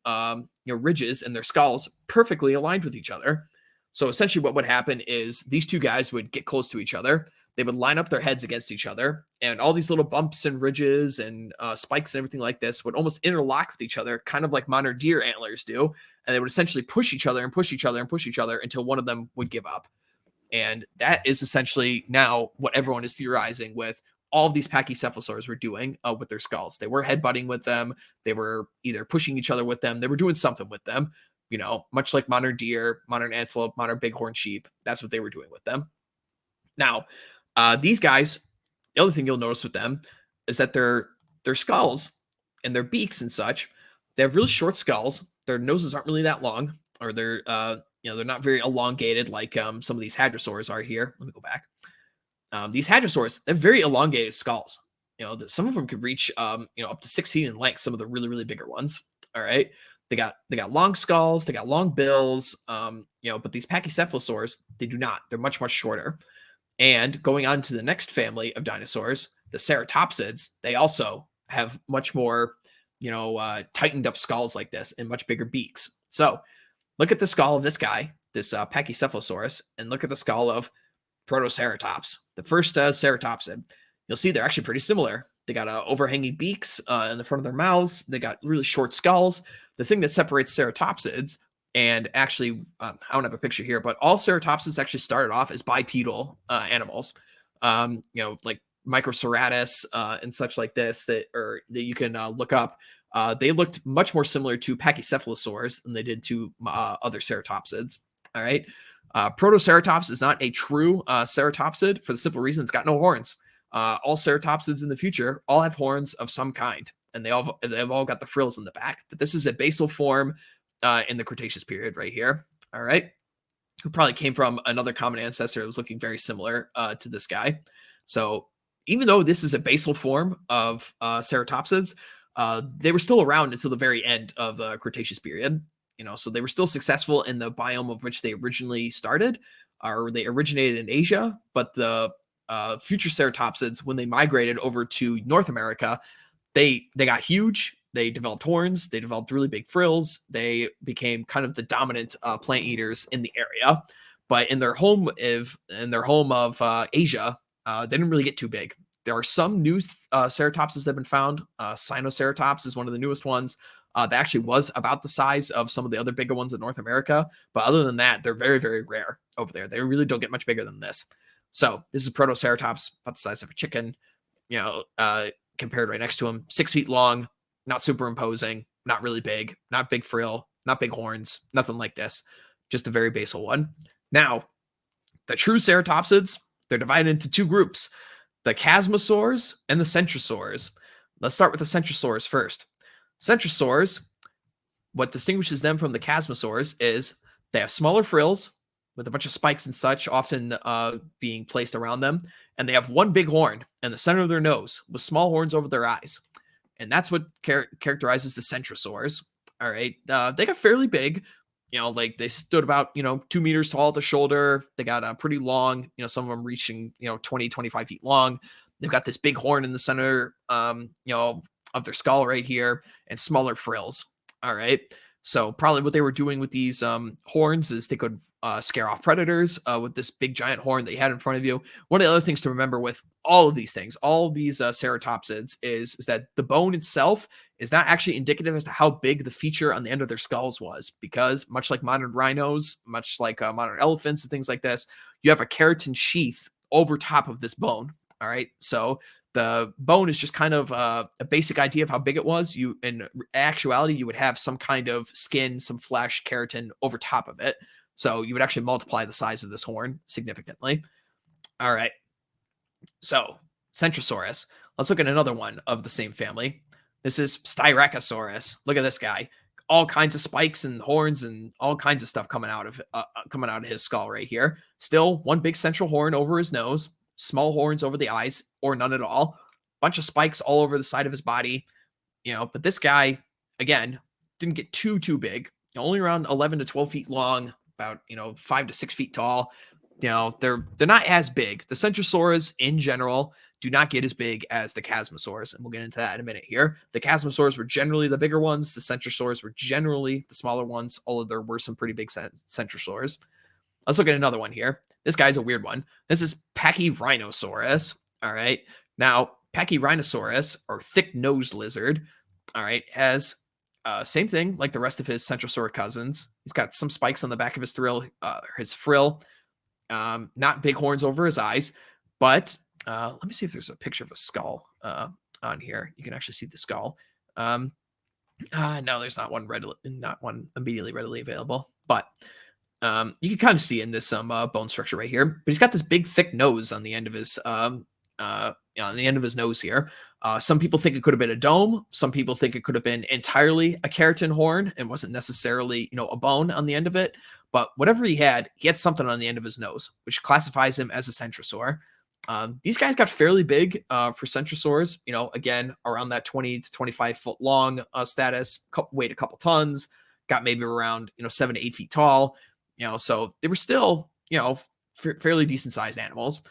ridges in their skulls perfectly aligned with each other. So essentially, what would happen is these two guys would get close to each other. They would line up their heads against each other, and all these little bumps and ridges and spikes and everything like this would almost interlock with each other, kind of like modern deer antlers do. And they would essentially push each other and push each other and push each other until one of them would give up. And that is essentially now what everyone is theorizing with all of these pachycephalosaurs were doing with their skulls. They were headbutting with them. They were either pushing each other with them. They were doing something with them, much like modern deer, modern antelope, modern bighorn sheep. That's what they were doing with them. Now, these guys, the other thing you'll notice with them is that their skulls and their beaks and such, they have really short skulls. Their noses aren't really that long, or they're they're not very elongated like some of these hadrosaurs are here. Let me go back. These hadrosaurs, they have very elongated skulls. Some of them could reach up to 6 feet in length. Some of the really, really bigger ones. All right. They got long skulls, they got long bills, but these pachycephalosaurs, they do not. They're much, much shorter. And going on to the next family of dinosaurs, the ceratopsids, they also have much more, tightened up skulls like this and much bigger beaks. So look at the skull of this guy, this Pachycephalosaurus, and look at the skull of Protoceratops, the first ceratopsid. You'll see they're actually pretty similar. They got overhanging beaks in the front of their mouths. They got really short skulls. The thing that separates ceratopsids, and actually, I don't have a picture here, but all ceratopsids actually started off as bipedal animals, like Microceratus and such like this that you can look up. They looked much more similar to pachycephalosaurs than they did to other ceratopsids. All right. Protoceratops is not a true ceratopsid for the simple reason it's got no horns. All ceratopsids in the future all have horns of some kind, and they've all got the frills in the back. But this is a basal form in the Cretaceous period right here. All right. Who probably came from another common ancestor that was looking very similar to this guy. So even though this is a basal form of ceratopsids, they were still around until the very end of the Cretaceous period. So they were still successful in the biome of which they originally started, or they originated in Asia. But the future ceratopsids, when they migrated over to North America, they got huge. They developed horns. They developed really big frills. They became kind of the dominant plant eaters in the area. But in their home of Asia, they didn't really get too big. There are some new ceratopsids that have been found. Sinoceratops is one of the newest ones. That actually was about the size of some of the other bigger ones in North America. But other than that, they're very, very rare over there. They really don't get much bigger than this. So this is Protoceratops, about the size of a chicken, compared right next to him. 6 feet long, not super imposing, not really big, not big frill, not big horns, nothing like this. Just a very basal one. Now, the true ceratopsids, they're divided into two groups, the chasmosaurs and the centrosaurs. Let's start with the centrosaurs first. Centrosaurs, what distinguishes them from the chasmosaurs is they have smaller frills with a bunch of spikes and such, often being placed around them. And they have one big horn in the center of their nose with small horns over their eyes. And that's what characterizes the centrosaurs. All right. They got fairly big. Like they stood about, 2 meters tall at the shoulder. They got pretty long, some of them reaching, 20, 25 feet long. They've got this big horn in the center, of their skull right here, and smaller frills. All right. So probably what they were doing with these horns is they could scare off predators with this big giant horn that you had in front of you. One of the other things to remember with all of these things, all of these ceratopsids, is that the bone itself is not actually indicative as to how big the feature on the end of their skulls was, because much like modern rhinos, much like modern elephants and things like this, you have a keratin sheath over top of this bone. All right. So the bone is just kind of a basic idea of how big it was. In actuality, you would have some kind of skin, some flesh, keratin over top of it. So you would actually multiply the size of this horn significantly. All right. So Centrosaurus. Let's look at another one of the same family. This is Styracosaurus. Look at this guy. All kinds of spikes and horns and all kinds of stuff coming out of his skull right here. Still one big central horn over his nose, small horns over the eyes, or none at all. Bunch of spikes all over the side of his body. But this guy again didn't get too big. Only around 11 to 12 feet long, about 5 to 6 feet tall. They're not as big. The Centrosaurs in general do not get as big as the Chasmosaurs, and we'll get into that in a minute here. The Chasmosaurs were generally the bigger ones. The Centrosaurs were generally the smaller ones, although there were some pretty big Centrosaurs. Let's look at another one here. This guy's a weird one. This is Pachyrhinosaurus. All right. Now, Pachyrhinosaurus, or thick-nosed lizard, all right, has same thing like the rest of his Centrosaur cousins. He's got some spikes on the back of his frill. Not big horns over his eyes, but let me see if there's a picture of a skull on here. You can actually see the skull. No, there's not one immediately readily available, but you can kind of see in this bone structure right here. But he's got this big thick nose on the end of his nose here. Some people think it could have been a dome. Some people think it could have been entirely a keratin horn and wasn't necessarily a bone on the end of it. But whatever he had something on the end of his nose, which classifies him as a centrosaur. These guys got fairly big for centrosaurs, again, around that 20 to 25 foot long status, weighed a couple tons, got maybe around, 7 to 8 feet tall, so they were still, fairly decent sized animals.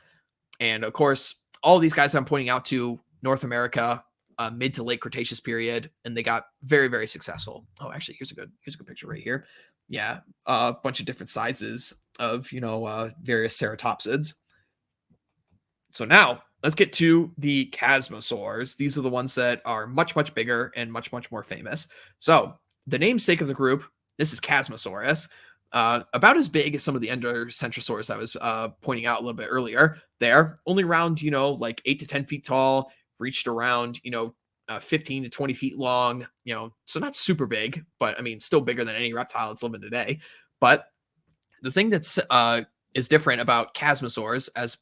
And of course, all of these guys I'm pointing out to North America, mid to late Cretaceous period, and they got very, very successful. Oh, actually, here's a good picture right here. Yeah, a bunch of different sizes of various ceratopsids. So now let's get to the Chasmosaurs. These are the ones that are much bigger and much more famous. So the namesake of the group, this is Chasmosaurus. About as big as some of the Endocentrosaurs I was pointing out a little bit earlier. They're only around like 8 to 10 feet tall, reached around 15 to 20 feet long, so not super big, but I mean, still bigger than any reptile that's living today. But the thing that's is different about Chasmosaurs as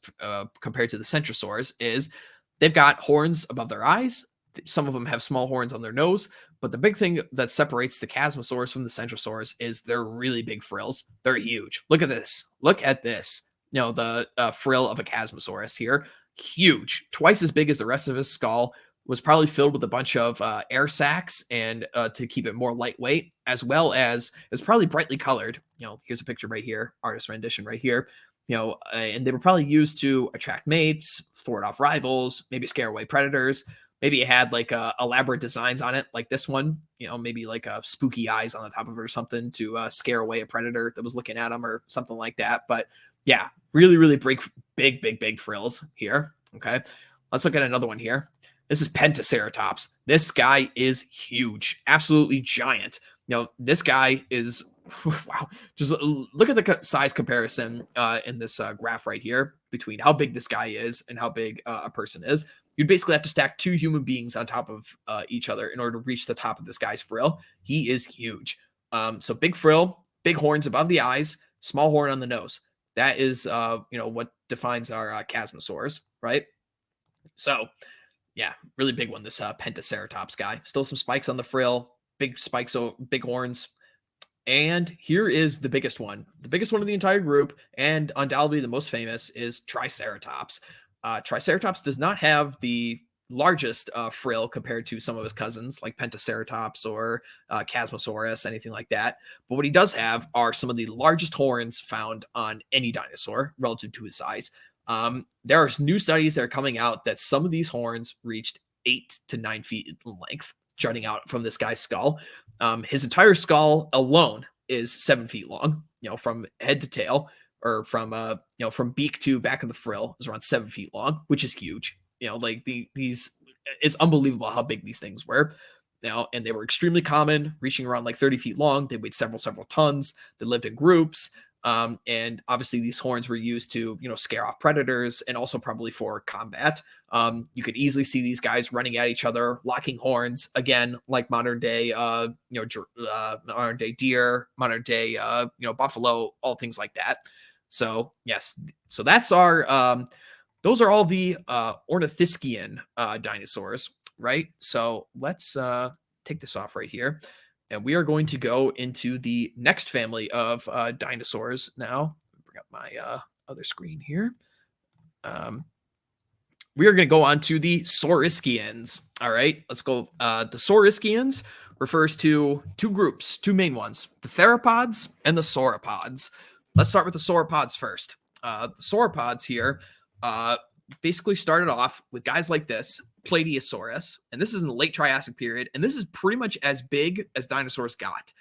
compared to the Centrosaurs is they've got horns above their eyes. Some of them have small horns on their nose, but the big thing that separates the Chasmosaurs from the Centrosaurs is their really big frills. They're huge. Look at this. Look at this. The frill of a Chasmosaurus here, huge, twice as big as the rest of his skull. Was probably filled with a bunch of air sacs and to keep it more lightweight, as well as it was probably brightly colored. Here's a picture right here, artist rendition right here. And they were probably used to attract mates, thwart off rivals, maybe scare away predators. Maybe it had like elaborate designs on it, like this one. Maybe like spooky eyes on the top of it or something to scare away a predator that was looking at them or something like that. But yeah, really big frills here. Okay, let's look at another one here. This is Pentaceratops. This guy is huge, absolutely giant. This guy is, wow, just look at the size comparison in this graph right here between how big this guy is and how big a person is. You'd basically have to stack 2 human beings on top of each other in order to reach the top of this guy's frill. He is huge. So big frill, big horns above the eyes, small horn on the nose. That is, what defines our Chasmosaurs, right? So, yeah, really big one, this Pentaceratops guy. Still some spikes on the frill, big spikes, so big horns. And here is the biggest one. The biggest one of the entire group, and undoubtedly the most famous, is Triceratops. Triceratops does not have the largest frill compared to some of his cousins like Pentaceratops or Chasmosaurus, anything like that. But what he does have are some of the largest horns found on any dinosaur relative to his size. There are new studies that are coming out that some of these horns reached 8 to 9 feet in length, jutting out from this guy's skull. His entire skull alone is 7 feet long, from head to tail, or from beak to back of the frill is around 7 feet long, which is huge. These, it's unbelievable how big these things were. And they were extremely common, reaching around like 30 feet long. They weighed several tons. They lived in groups. And obviously these horns were used to, scare off predators and also probably for combat. You could easily see these guys running at each other, locking horns again, like modern day, modern day deer, modern day, buffalo, all things like that. So yes, so that's our, those are all the ornithischian dinosaurs, right? So let's take this off right here. And we are going to go into the next family of dinosaurs now. Bring up my other screen here. We are going to go on to the Saurischians. All right, let's go. The Saurischians refers to two groups, two main ones, the theropods and the sauropods. Let's start with the sauropods first. The sauropods here basically started off with guys like this, Plateosaurus, and this is in the late Triassic period, and this is pretty much as big as dinosaurs got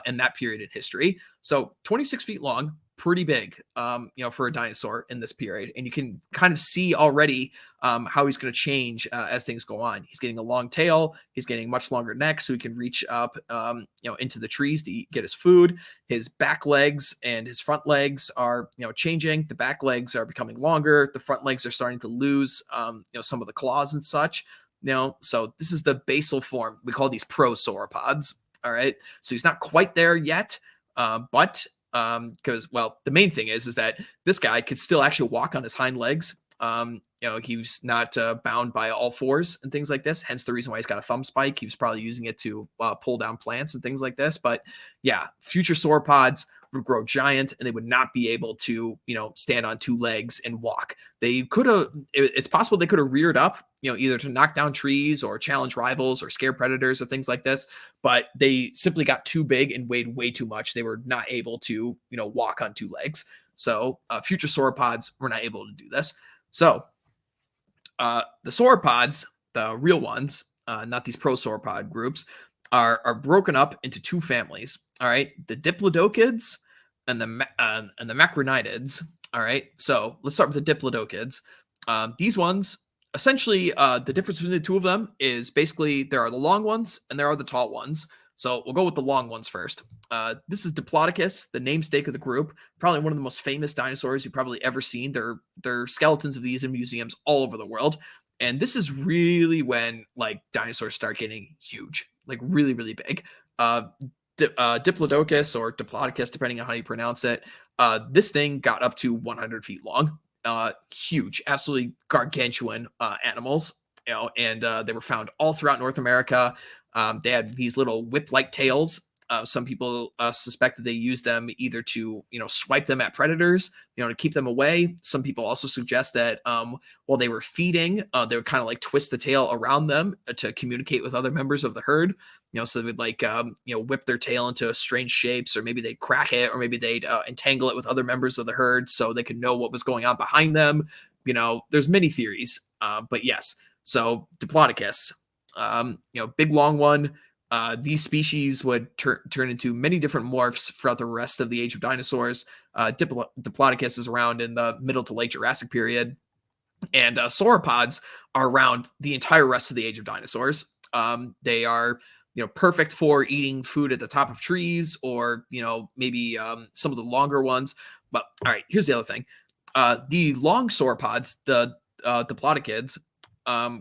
in that period in history. So 26 feet long, pretty big, for a dinosaur in this period. And you can kind of see already how he's going to change as things go on. He's getting a long tail. He's getting much longer neck, so he can reach up, into the trees to get his food. His back legs and his front legs are, changing. The back legs are becoming longer. The front legs are starting to lose, some of the claws and such. So this is the basal form. We call these prosauropods. All right. So he's not quite there yet, but because the main thing is that this guy could still actually walk on his hind legs. He's not bound by all fours and things like this, hence the reason why he's got a thumb spike. He was probably using it to pull down plants and things like this. But yeah, future sauropods would grow giant and they would not be able to stand on two legs and walk. They could have, it's possible they could have reared up, either to knock down trees or challenge rivals or scare predators or things like this, but they simply got too big and weighed way too much. They were not able to walk on two legs. So future sauropods were not able to do this. So the sauropods, the real ones, not these prosauropod groups, are broken up into two families. All right, the diplodocids and the macronidids. All right, so let's start with the diplodocids. These ones, essentially, the difference between the two of them is basically there are the long ones and there are the tall ones. So we'll go with the long ones first. This is Diplodocus, the namesake of the group. Probably one of the most famous dinosaurs you've probably ever seen. There are skeletons of these in museums all over the world. And this is really when dinosaurs start getting huge, really, really big. Diplodocus or Diplodocus, depending on how you pronounce it. This thing got up to 100 feet long. Huge, absolutely gargantuan animals. And they were found all throughout North America. They had these little whip-like tails. Some people suspect that they used them either to, swipe them at predators, to keep them away. Some people also suggest that while they were feeding, they would kind of twist the tail around them to communicate with other members of the herd. So they would whip their tail into strange shapes, or maybe they'd crack it, or maybe they'd entangle it with other members of the herd so they could know what was going on behind them. There's many theories, but yes. So Diplodocus, big long one. These species would turn into many different morphs throughout the rest of the age of dinosaurs. Diplodocus is around in the middle to late Jurassic period, and sauropods are around the entire rest of the age of dinosaurs. They are perfect for eating food at the top of trees, or maybe some of the longer ones. But all right, here's the other thing: the long sauropods, the Diplodocids,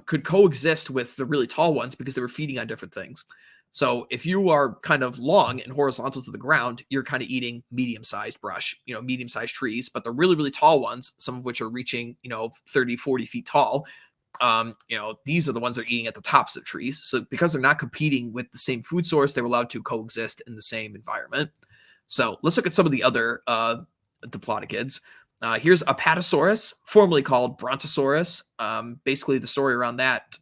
could coexist with the really tall ones because they were feeding on different things. So if you are kind of long and horizontal to the ground, you're kind of eating medium-sized brush, medium-sized trees. But the really, really tall ones, some of which are reaching, 30, 40 feet tall, these are the ones that are eating at the tops of trees. So because they're not competing with the same food source, they were allowed to coexist in the same environment. So let's look at some of the other Diplodocids. Here's Apatosaurus, formerly called Brontosaurus. Basically, the story around that,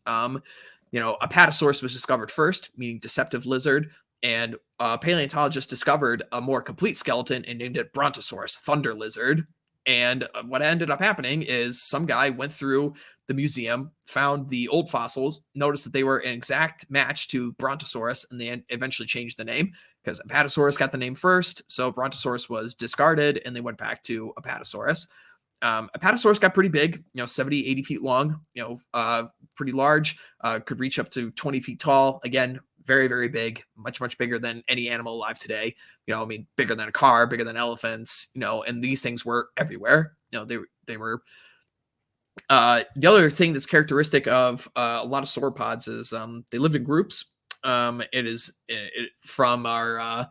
Apatosaurus was discovered first, meaning deceptive lizard, and paleontologists discovered a more complete skeleton and named it Brontosaurus, thunder lizard. And what ended up happening is some guy went through the museum, found the old fossils, noticed that they were an exact match to Brontosaurus, and they eventually changed the name because Apatosaurus got the name first. So Brontosaurus was discarded, and they went back to Apatosaurus. Apatosaurus got pretty big, 70, 80 feet long, pretty large, could reach up to 20 feet tall. Again, very, very big, much, much bigger than any animal alive today. I mean, bigger than a car, bigger than elephants, and these things were everywhere. They were the other thing that's characteristic of a lot of sauropods is they lived in groups. From our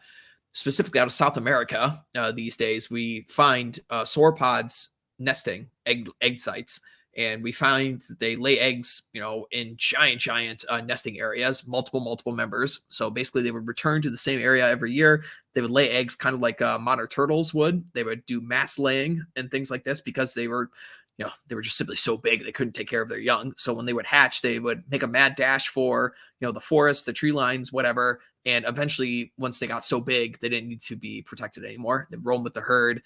specifically out of South America these days. We find sauropods nesting egg sites, and we find that they lay eggs, in giant nesting areas, multiple members. So basically, they would return to the same area every year. They would lay eggs, kind of like modern turtles would. They would do mass laying and things like this because they were just simply so big they couldn't take care of their young. So when they would hatch, they would make a mad dash for the forest, the tree lines, whatever. And eventually, once they got so big, they didn't need to be protected anymore. They roamed with the herd.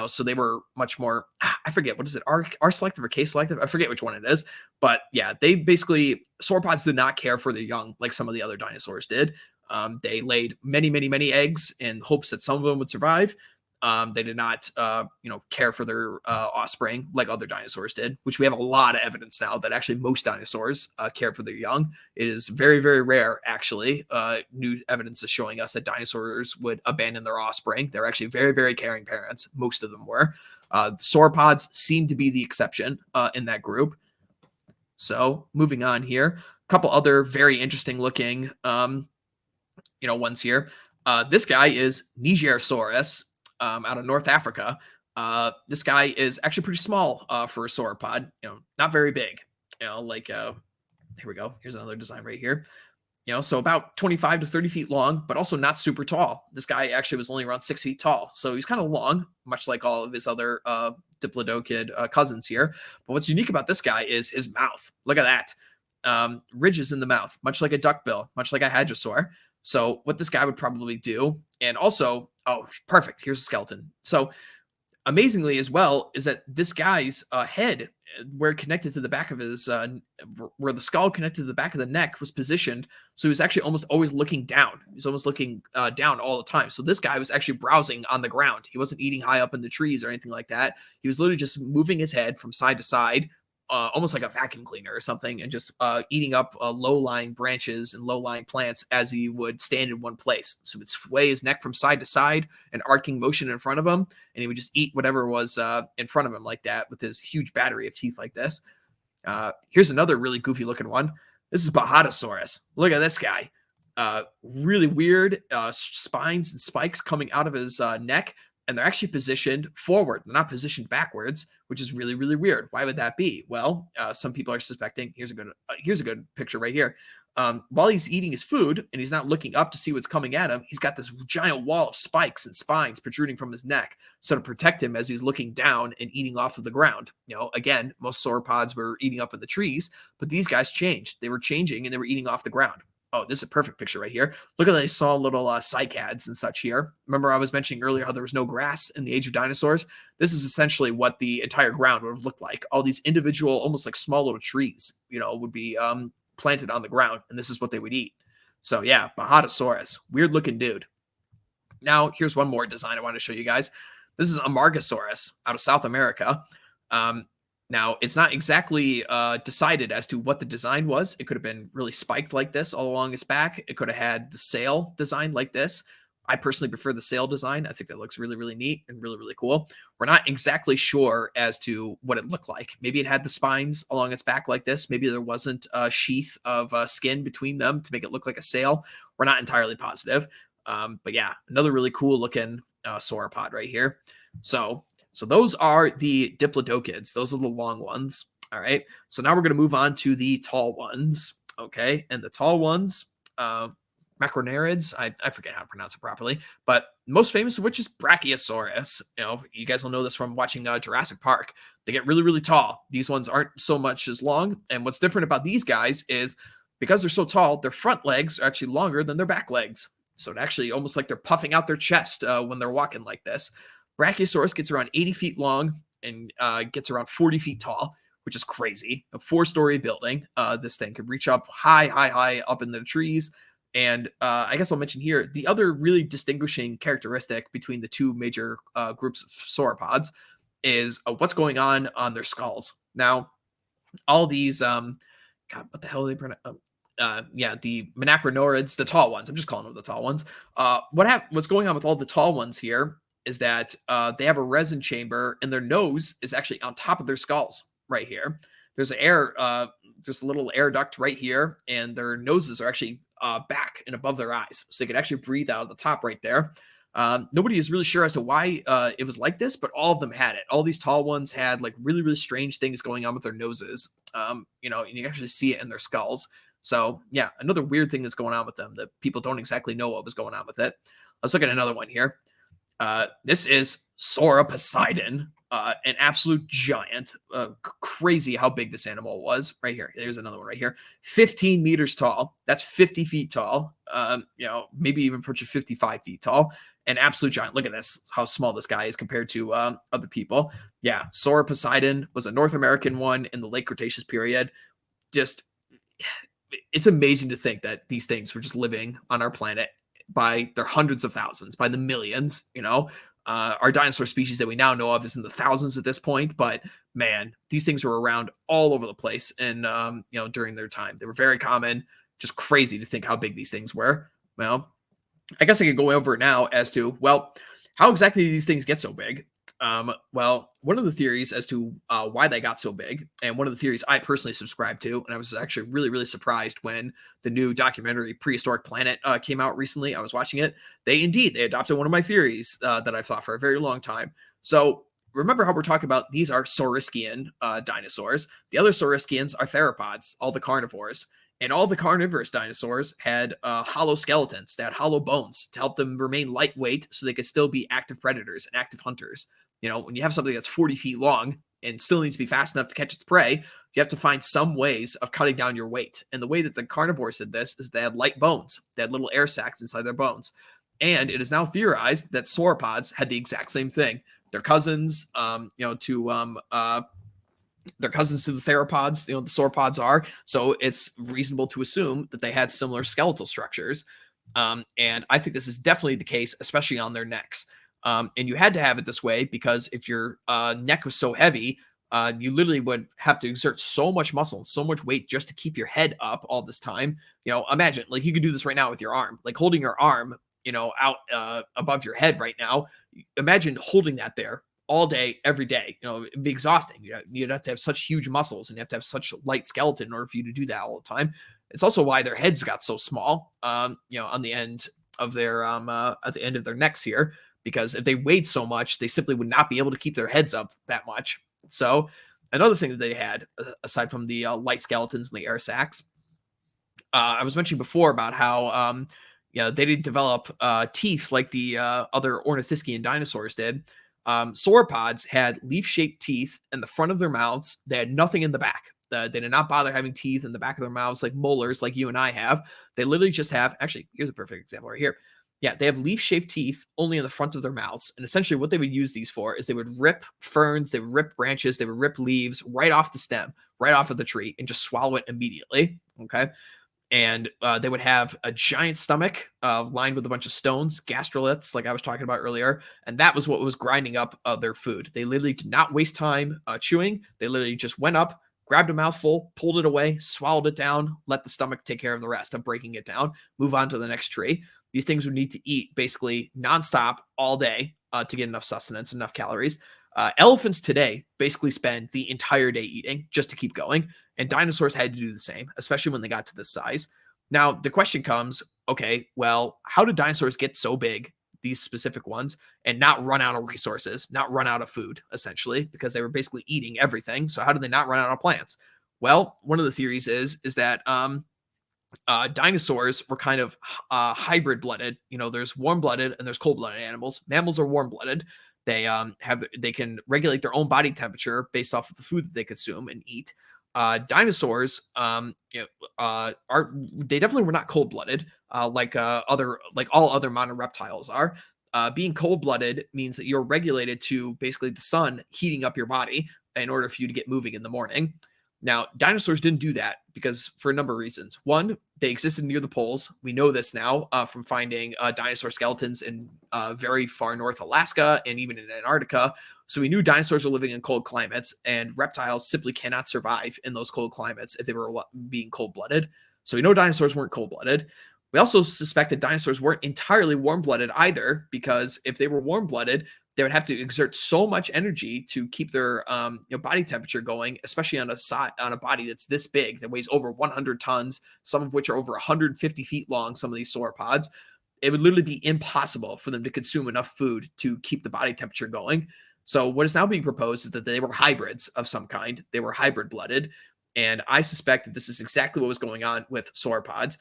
So they were much more. I forget, what is it? R selective or K selective? I forget which one it is. But yeah, they basically, sauropods did not care for their young like some of the other dinosaurs did. They laid many eggs in hopes that some of them would survive. They did not, care for their offspring like other dinosaurs did, which we have a lot of evidence now that actually most dinosaurs care for their young. It is very, very rare, actually. New evidence is showing us that dinosaurs would abandon their offspring. They're actually very, very caring parents. Most of them were. Sauropods seem to be the exception in that group. So moving on here, a couple other very interesting looking, ones here. This guy is Nigersaurus. Out of North Africa. This guy is actually pretty small for a sauropod. Not very big. Here we go. Here's another design right here. So about 25 to 30 feet long, but also not super tall. This guy actually was only around 6 feet tall, so he's kind of long, much like all of his other diplodocid cousins here. But what's unique about this guy is his mouth. Look at that. Ridges in the mouth, much like a duckbill, much like a hadrosaur. So what this guy would probably do, and also, oh, perfect. Here's a skeleton. So amazingly as well is that this guy's head, where connected to the back of his, where the skull connected to the back of the neck was positioned. So he was actually almost always looking down. He's almost looking down all the time. So this guy was actually browsing on the ground. He wasn't eating high up in the trees or anything like that. He was literally just moving his head from side to side, almost like a vacuum cleaner or something, and just eating up low-lying branches and low-lying plants as he would stand in one place. So he would sway his neck from side to side, an arcing motion in front of him, and he would just eat whatever was in front of him like that with his huge battery of teeth like this. Here's another really goofy-looking one. This is Bahatosaurus. Look at this guy. Really weird spines and spikes coming out of his neck, and they're actually positioned forward. They're not positioned backwards, which is really, really weird. Why would that be? Well, some people are suspecting. Here's a good picture right here. While he's eating his food and he's not looking up to see what's coming at him, he's got this giant wall of spikes and spines protruding from his neck, so to protect him as he's looking down and eating off of the ground. Again, most sauropods were eating up in the trees, but these guys changed. They were changing and they were eating off the ground. Oh, this is a perfect picture right here. Look at these small little cycads and such here. Remember I was mentioning earlier how there was no grass in the age of dinosaurs? This is essentially what the entire ground would have looked like. All these individual, almost like small little trees, would be planted on the ground, and this is what they would eat. So yeah, Bahatosaurus, weird looking dude. Now, here's one more design I want to show you guys. This is Amargasaurus out of South America. Now, it's not exactly decided as to what the design was. It could have been really spiked like this all along its back. It could have had the sail design like this. I personally prefer the sail design. I think that looks really, really neat and really, really cool. We're not exactly sure as to what it looked like. Maybe it had the spines along its back like this. Maybe there wasn't a sheath of skin between them to make it look like a sail. We're not entirely positive. But yeah, another really cool looking sauropod right here. So those are the diplodocids. Those are the long ones. All right. So now we're going to move on to the tall ones. Okay. And the tall ones, macronarids, I forget how to pronounce it properly, but most famous of which is Brachiosaurus. You guys will know this from watching Jurassic Park. They get really, really tall. These ones aren't so much as long. And what's different about these guys is because they're so tall, their front legs are actually longer than their back legs. So it actually almost like they're puffing out their chest when they're walking like this. Brachiosaurus gets around 80 feet long and gets around 40 feet tall, which is crazy. A 4-story building. This thing could reach up high up in the trees. And I guess I'll mention here, the other really distinguishing characteristic between the two major groups of sauropods is what's going on their skulls. Now, all these, God, what the hell are they yeah, the Monacronorids, the tall ones. I'm just calling them the tall ones. What's going on with all the tall ones here is that they have a resin chamber, and their nose is actually on top of their skulls right here. There's an air, there's a little air duct right here, and their noses are actually back and above their eyes, so they could actually breathe out of the top right there. Nobody is really sure as to why it was like this, but all of them had it. All these tall ones had like really, really strange things going on with their noses. And you actually see it in their skulls. So yeah, another weird thing that's going on with them that people don't exactly know what was going on with it. Let's look at another one here. This is Sora Poseidon, an absolute giant. Crazy how big this animal was. Right here. There's another one right here. 15 meters tall. That's 50 feet tall. Maybe even approaching 55 feet tall. An absolute giant. Look at this, how small this guy is compared to other people. Yeah, Sora Poseidon was a North American one in the late Cretaceous period. Just, it's amazing to think that these things were just living on our planet by their hundreds of thousands, by the millions. Our dinosaur species that we now know of is in the thousands at this point, but man, these things were around all over the place. And, during their time, they were very common. Just crazy to think how big these things were. Well, I guess I could go over now as to, well, how exactly do these things get so big? Well, one of the theories as to why they got so big, and one of the theories I personally subscribe to, and I was actually really, really surprised when the new documentary Prehistoric Planet came out recently. I was watching it. They adopted one of my theories that I've thought for a very long time. So remember how we're talking about these are Saurischian dinosaurs. The other Saurischians are theropods, all the carnivores. And all the carnivorous dinosaurs had hollow skeletons, they had hollow bones to help them remain lightweight so they could still be active predators and active hunters. When you have something that's 40 feet long and still needs to be fast enough to catch its prey, you have to find some ways of cutting down your weight. And the way that the carnivores did this is they had light bones. They had little air sacs inside their bones. And it is now theorized that sauropods had the exact same thing. They're cousins, they're cousins to the theropods, the sauropods are. So it's reasonable to assume that they had similar skeletal structures. And I think this is definitely the case, especially on their necks. And you had to have it this way because if your neck was so heavy, you literally would have to exert so much muscle, so much weight just to keep your head up all this time. Imagine like you could do this right now with your arm, like holding your arm, out above your head right now. Imagine holding that there all day, every day. It'd be exhausting. You'd have to have such huge muscles and you have to have such light skeleton in order for you to do that all the time. It's also why their heads got so small, on the end of their at the end of their necks here, because if they weighed so much, they simply would not be able to keep their heads up that much. So another thing that they had, aside from the light skeletons and the air sacs, I was mentioning before about how they didn't develop teeth like the other ornithischian dinosaurs did. Sauropods had leaf-shaped teeth in the front of their mouths. They had nothing in the back. They did not bother having teeth in the back of their mouths like molars like you and I have. They literally just have, actually, here's a perfect example right here. Yeah, they have leaf-shaped teeth only in the front of their mouths. And essentially what they would use these for is they would rip ferns, they would rip branches, they would rip leaves right off the stem, right off of the tree, and just swallow it immediately. Okay. And they would have a giant stomach lined with a bunch of stones, gastroliths, like I was talking about earlier. And that was what was grinding up their food. They literally did not waste time chewing. They literally just went up, grabbed a mouthful, pulled it away, swallowed it down, let the stomach take care of the rest of breaking it down, move on to the next tree. These things would need to eat basically nonstop all day to get enough sustenance, enough calories. Elephants today basically spend the entire day eating just to keep going. And dinosaurs had to do the same, especially when they got to this size. Now, the question comes, okay, well, how did dinosaurs get so big, these specific ones, and not run out of resources, not run out of food, essentially, because they were basically eating everything. So how did they not run out of plants? Well, one of the theories is that dinosaurs were kind of hybrid blooded. There's warm blooded and there's cold blooded animals. Mammals are warm blooded. They can regulate their own body temperature based off of the food that they consume and eat. Dinosaurs, they definitely were not cold blooded, like all other modern reptiles are. Being cold blooded means that you're regulated to basically the sun heating up your body in order for you to get moving in the morning. Now, dinosaurs didn't do that because for a number of reasons. One, they existed near the poles. We know this now from finding dinosaur skeletons in very far north Alaska and even in Antarctica. So we knew dinosaurs were living in cold climates, and reptiles simply cannot survive in those cold climates if they were being cold-blooded. So we know dinosaurs weren't cold-blooded. We also suspect that dinosaurs weren't entirely warm-blooded either, because if they were warm-blooded, they would have to exert so much energy to keep their body temperature going, especially on a body that's this big, that weighs over 100 tons, some of which are over 150 feet long. Some of these sauropods, it would literally be impossible for them to consume enough food to keep the body temperature going. So what is now being proposed is that they were hybrids of some kind. They were hybrid blooded. And I suspect that this is exactly what was going on with sauropods.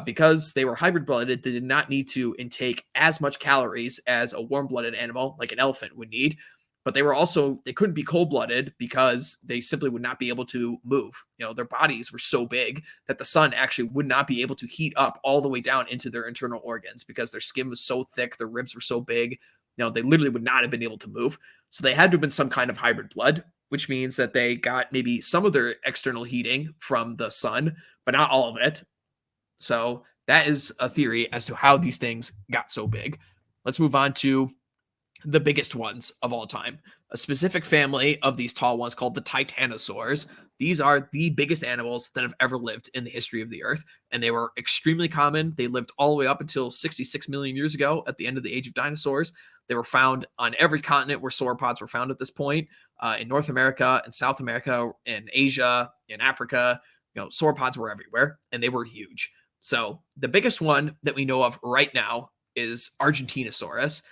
Because they were hybrid blooded, they did not need to intake as much calories as a warm blooded animal like an elephant would need. But they couldn't be cold blooded because they simply would not be able to move. Their bodies were so big that the sun actually would not be able to heat up all the way down into their internal organs, because their skin was so thick, their ribs were so big. They literally would not have been able to move. So they had to have been some kind of hybrid blood, which means that they got maybe some of their external heating from the sun, but not all of it. So that is a theory as to how these things got so big. Let's move on to the biggest ones of all time. A specific family of these tall ones called the titanosaurs. These are the biggest animals that have ever lived in the history of the earth, and they were extremely common. They lived all the way up until 66 million years ago at the end of the age of dinosaurs. They were found on every continent where sauropods were found at this point, in North America, in South America, in Asia, in Africa. Sauropods were everywhere, and they were huge. So the biggest one that we know of right now is Argentinosaurus.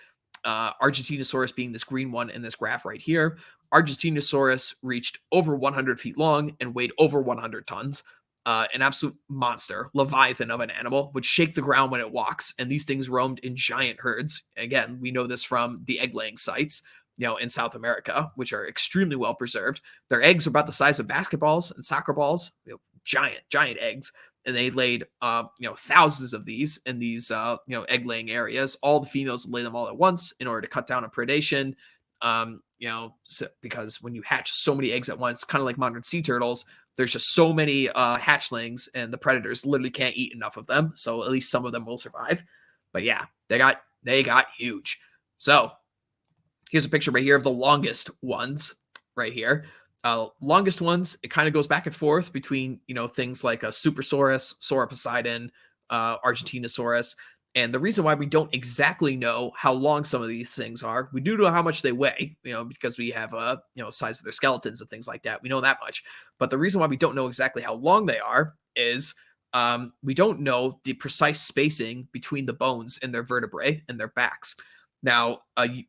Argentinosaurus being this green one in this graph right here. Argentinosaurus reached over 100 feet long and weighed over 100 tons. An absolute monster, leviathan of an animal, would shake the ground when it walks, and these things roamed in giant herds. Again, we know this from the egg-laying sites, in South America, which are extremely well preserved. Their eggs are about the size of basketballs and soccer balls, giant eggs. And they laid, thousands of these in these, egg-laying areas. All the females would lay them all at once in order to cut down on predation. Because when you hatch so many eggs at once, kind of like modern sea turtles, there's just so many hatchlings, and the predators literally can't eat enough of them. So at least some of them will survive. But yeah, they got huge. So here's a picture right here of the longest ones right here. Longest ones, it kind of goes back and forth between, things like a Supersaurus, Sauroposeidon, Argentinosaurus. And the reason why we don't exactly know how long some of these things are, we do know how much they weigh, because we have size of their skeletons and things like that. We know that much. But the reason why we don't know exactly how long they are is we don't know the precise spacing between the bones in their vertebrae and their backs. Now,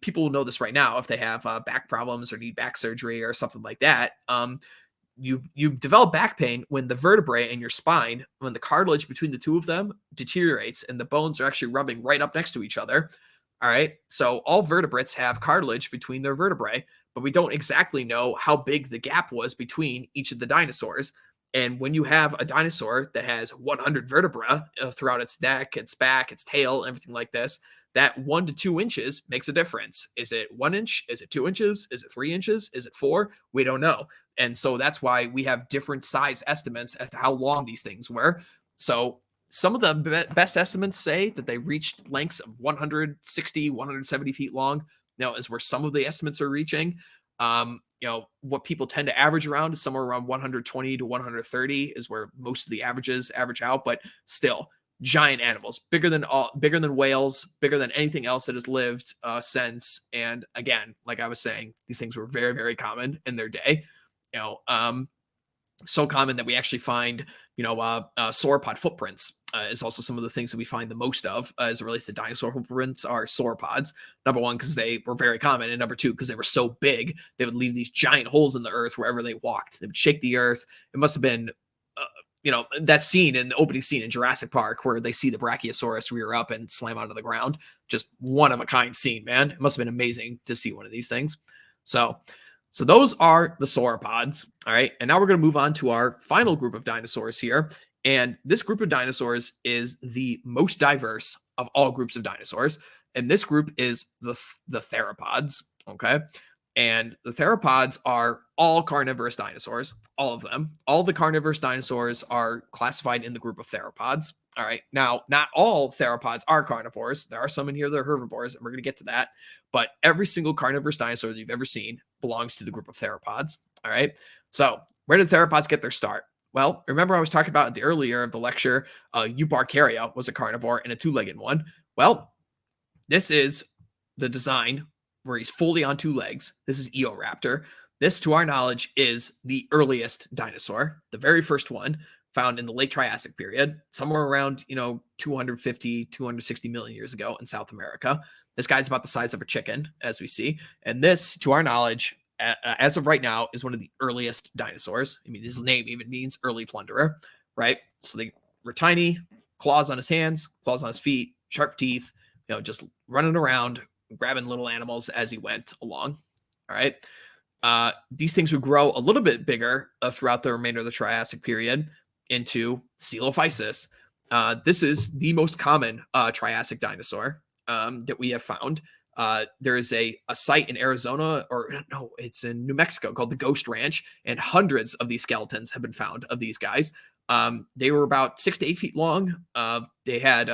people will know this right now if they have back problems or need back surgery or something like that. You develop back pain when the vertebrae in your spine, when the cartilage between the two of them deteriorates and the bones are actually rubbing right up next to each other. All right. So all vertebrates have cartilage between their vertebrae, but we don't exactly know how big the gap was between each of the dinosaurs. And when you have a dinosaur that has 100 vertebra throughout its neck, its back, its tail, everything like this, that 1 to 2 inches makes a difference. Is it 1 inch? Is it 2 inches? Is it 3 inches? Is it 4? We don't know. And so that's why we have different size estimates as to how long these things were. So some of the best estimates say that they reached lengths of 160, 170 feet long. Is where some of the estimates are reaching. What people tend to average around is somewhere around 120 to 130 is where most of the averages average out, but still giant animals, bigger than whales, bigger than anything else that has lived since. And again, like I was saying, these things were very, very common in their day. So common that we actually find, sauropod footprints is also some of the things that we find the most of as it relates to dinosaur footprints are sauropods. Number one, because they were very common, and number two, because they were so big, they would leave these giant holes in the earth wherever they walked. They would shake the earth. It must have been that scene in the opening scene in Jurassic Park where they see the Brachiosaurus rear up and slam onto the ground. Just one of a kind scene, man. It must have been amazing to see one of these things. So those are the sauropods. All right. And now we're going to move on to our final group of dinosaurs here. And this group of dinosaurs is the most diverse of all groups of dinosaurs. And this group is the theropods. Okay. And the theropods are all carnivorous dinosaurs, all of them. All the carnivorous dinosaurs are classified in the group of theropods. All right. Now, not all theropods are carnivores. There are some in here that are herbivores, and we're going to get to that. But every single carnivorous dinosaur that you've ever seen belongs to the group of theropods. All right. So where did theropods get their start? Well, remember I was talking about at the earlier of the lecture, Eubarcharia was a carnivore and a two-legged one. Well, this is the design where he's fully on two legs. This is Eoraptor. This, to our knowledge, is the earliest dinosaur, the very first one found in the late Triassic period, somewhere around, 250, 260 million years ago in South America. This guy's about the size of a chicken, as we see. And this, to our knowledge, as of right now, is one of the earliest dinosaurs. I mean, his name even means early plunderer, right? So they were tiny, claws on his hands, claws on his feet, sharp teeth, just running around, grabbing little animals as he went along. All right. These things would grow a little bit bigger throughout the remainder of the Triassic period into Coelophysis. This is the most common Triassic dinosaur that we have found. There is a site in Arizona, or no, it's in New Mexico, called the Ghost Ranch, and hundreds of these skeletons have been found of these guys. They were about 6 to 8 feet long. They had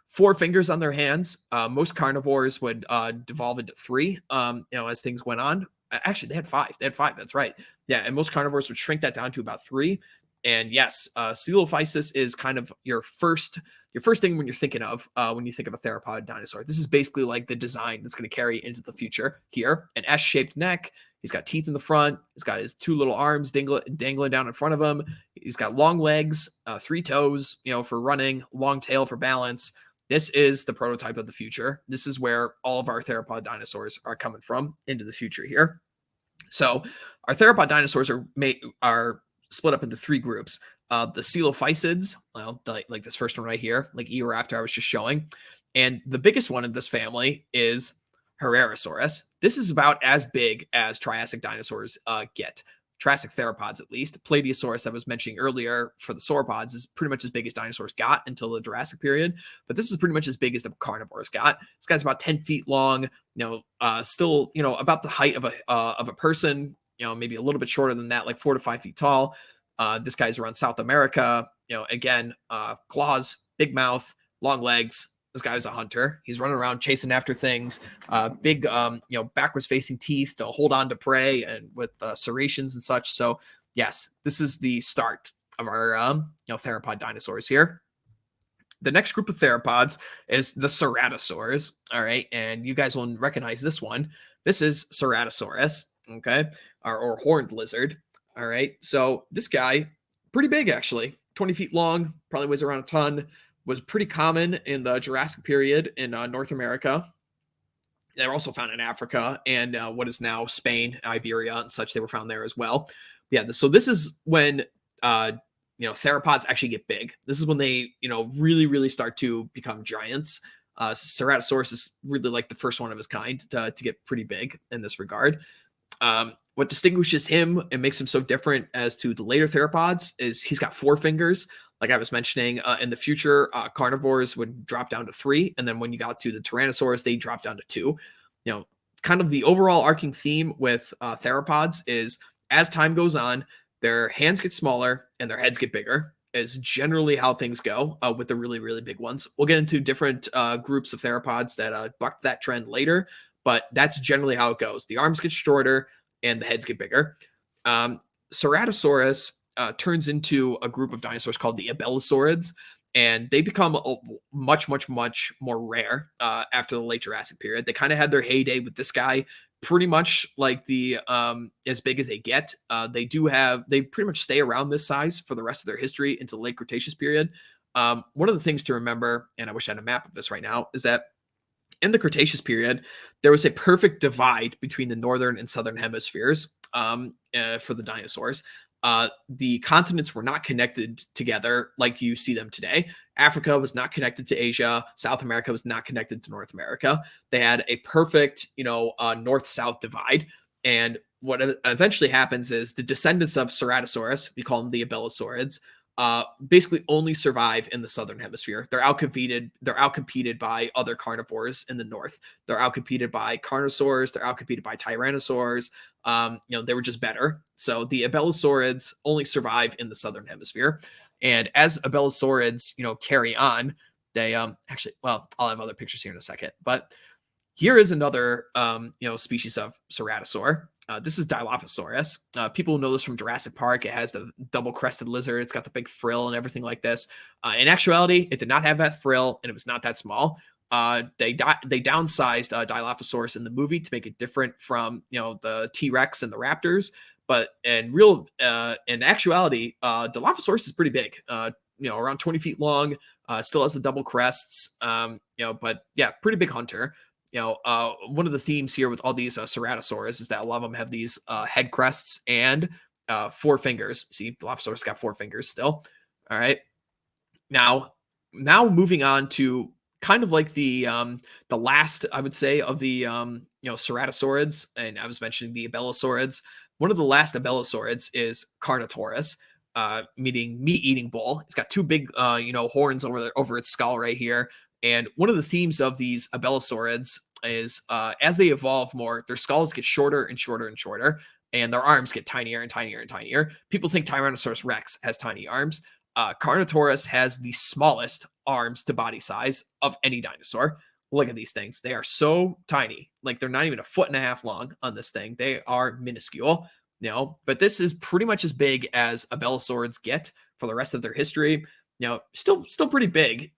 4 fingers on their hands. Most carnivores would devolve into 3, as things went on. Actually, they had 5. They had 5. That's right. Yeah, and most carnivores would shrink that down to about 3. And yes, Coelophysis is kind of your first thing when you're thinking of when you think of a theropod dinosaur. This is basically like the design that's going to carry into the future here. An S-shaped neck. He's got teeth in the front. He's got his 2 little arms dangling down in front of him. He's got long legs, 3 toes, for running, long tail for balance. This is the prototype of the future. This is where all of our theropod dinosaurs are coming from into the future here. So our theropod dinosaurs are split up into 3 groups. The Coelophysids, like this first one right here, like Eoraptor I was just showing. And the biggest one in this family is Herrerasaurus. This is about as big as Triassic dinosaurs get. Triassic theropods, at least. Plateosaurus, I was mentioning earlier, for the sauropods, is pretty much as big as dinosaurs got until the Jurassic period. But this is pretty much as big as the carnivores got. This guy's about 10 feet long, still, about the height of a person, maybe a little bit shorter than that, like 4 to 5 feet tall. This guy's around South America, again, claws, big mouth, long legs. This guy's a hunter. He's running around chasing after things, big, backwards facing teeth to hold on to prey, and with serrations and such. So yes, this is the start of our, theropod dinosaurs here. The next group of theropods is the Ceratosaurs. All right. And you guys will recognize this one. This is Ceratosaurus. Okay. Or horned lizard. All right. So this guy, pretty big, actually, 20 feet long, probably weighs around a ton, was pretty common in the Jurassic period in North America. They're also found in Africa and what is now Spain, Iberia, and such. They were found there as well. Yeah. So this is when, theropods actually get big. This is when they, really, really start to become giants. Ceratosaurus is really like the first one of his kind to get pretty big in this regard. What distinguishes him and makes him so different as to the later theropods is he's got 4 fingers. Like I was mentioning, in the future, carnivores would drop down to 3. And then when you got to the Tyrannosaurus, they drop down to 2. Kind of the overall arcing theme with theropods is as time goes on, their hands get smaller and their heads get bigger, is generally how things go with the really, really big ones. We'll get into different groups of theropods that bucked that trend later, but that's generally how it goes. The arms get shorter and the heads get bigger. Ceratosaurus turns into a group of dinosaurs called the Abelisaurids, and they become much, much, much more rare after the late Jurassic period. They kind of had their heyday with this guy, pretty much like the as big as they get. They pretty much stay around this size for the rest of their history into the late Cretaceous period. One of the things to remember, and I wish I had a map of this right now, is that in the Cretaceous period, there was a perfect divide between the northern and southern hemispheres for the dinosaurs. The continents were not connected together like you see them today. Africa was not connected to Asia. South America was not connected to North America. They had a perfect, north-south divide. And what eventually happens is the descendants of Ceratosaurus, we call them the Abelisaurids, basically only survive in the southern hemisphere. They're outcompeted by other carnivores in the north. They're outcompeted by carnosaurs. They're outcompeted by tyrannosaurs. They were just better. So the Abelisaurids only survive in the southern hemisphere. And as Abelisaurids, carry on, they I'll have other pictures here in a second. But here is another, species of ceratosaur. This is Dilophosaurus. People know this from Jurassic Park. It has the double-crested lizard. It's got the big frill and everything like this. In actuality, it did not have that frill, and it was not that small. They downsized Dilophosaurus in the movie to make it different from the T-Rex and the Raptors. But in actuality, Dilophosaurus is pretty big. Around 20 feet long. Still has the double crests. But yeah, pretty big hunter. One of the themes here with all these ceratosaurs is that a lot of them have these head crests and 4 fingers. See, Dilophosaurus got 4 fingers still. All right. Now moving on to kind of like the last, I would say, of the ceratosaurids, and I was mentioning the abelisaurids. One of the last abelisaurids is Carnotaurus, meaning meat-eating bull. It's got 2 big horns over its skull right here. And one of the themes of these abelisaurids is as they evolve more, their skulls get shorter and shorter and shorter, and their arms get tinier and tinier and tinier. People think Tyrannosaurus Rex has tiny arms. Carnotaurus has the smallest arms to body size of any dinosaur. Look at these things. They are so tiny. Like, they're not even a foot and a half long on this thing. They are minuscule. But this is pretty much as big as abelisaurids get for the rest of their history. Still pretty big,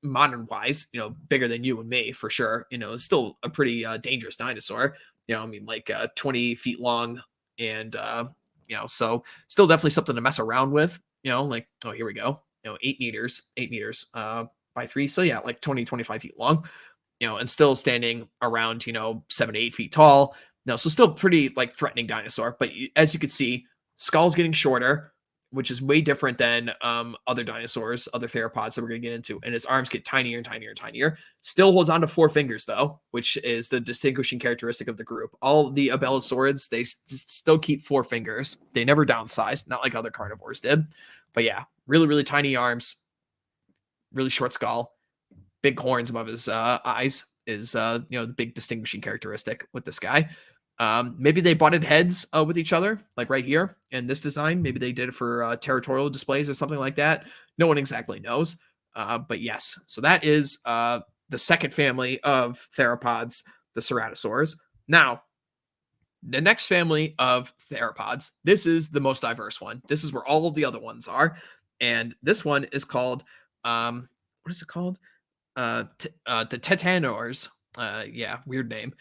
modern wise, bigger than you and me for sure. Still a pretty dangerous dinosaur. 20 feet long, and so still definitely something to mess around with. Oh, here we go. 8 meters by 3. So yeah, like 25 feet long. And still standing around 7 to 8 feet tall. So still pretty like threatening dinosaur. But as you can see, skull's getting shorter, which is way different than other dinosaurs, other theropods that we're going to get into. And his arms get tinier and tinier and tinier. Still holds on to 4 fingers, though, which is the distinguishing characteristic of the group. All the abelisaurids, they still keep 4 fingers. They never downsized, not like other carnivores did. But yeah, really, really tiny arms, really short skull, big horns above his eyes is, the big distinguishing characteristic with this guy. Maybe they butted heads with each other, like right here in this design. Maybe they did it for territorial displays or something like that. No one exactly knows. But yes, so that is the second family of theropods, the ceratosaurs. Now, the next family of theropods, this is the most diverse one. This is where all of the other ones are. And this one is called, what is it called? The Titanosaurs. Yeah, weird name.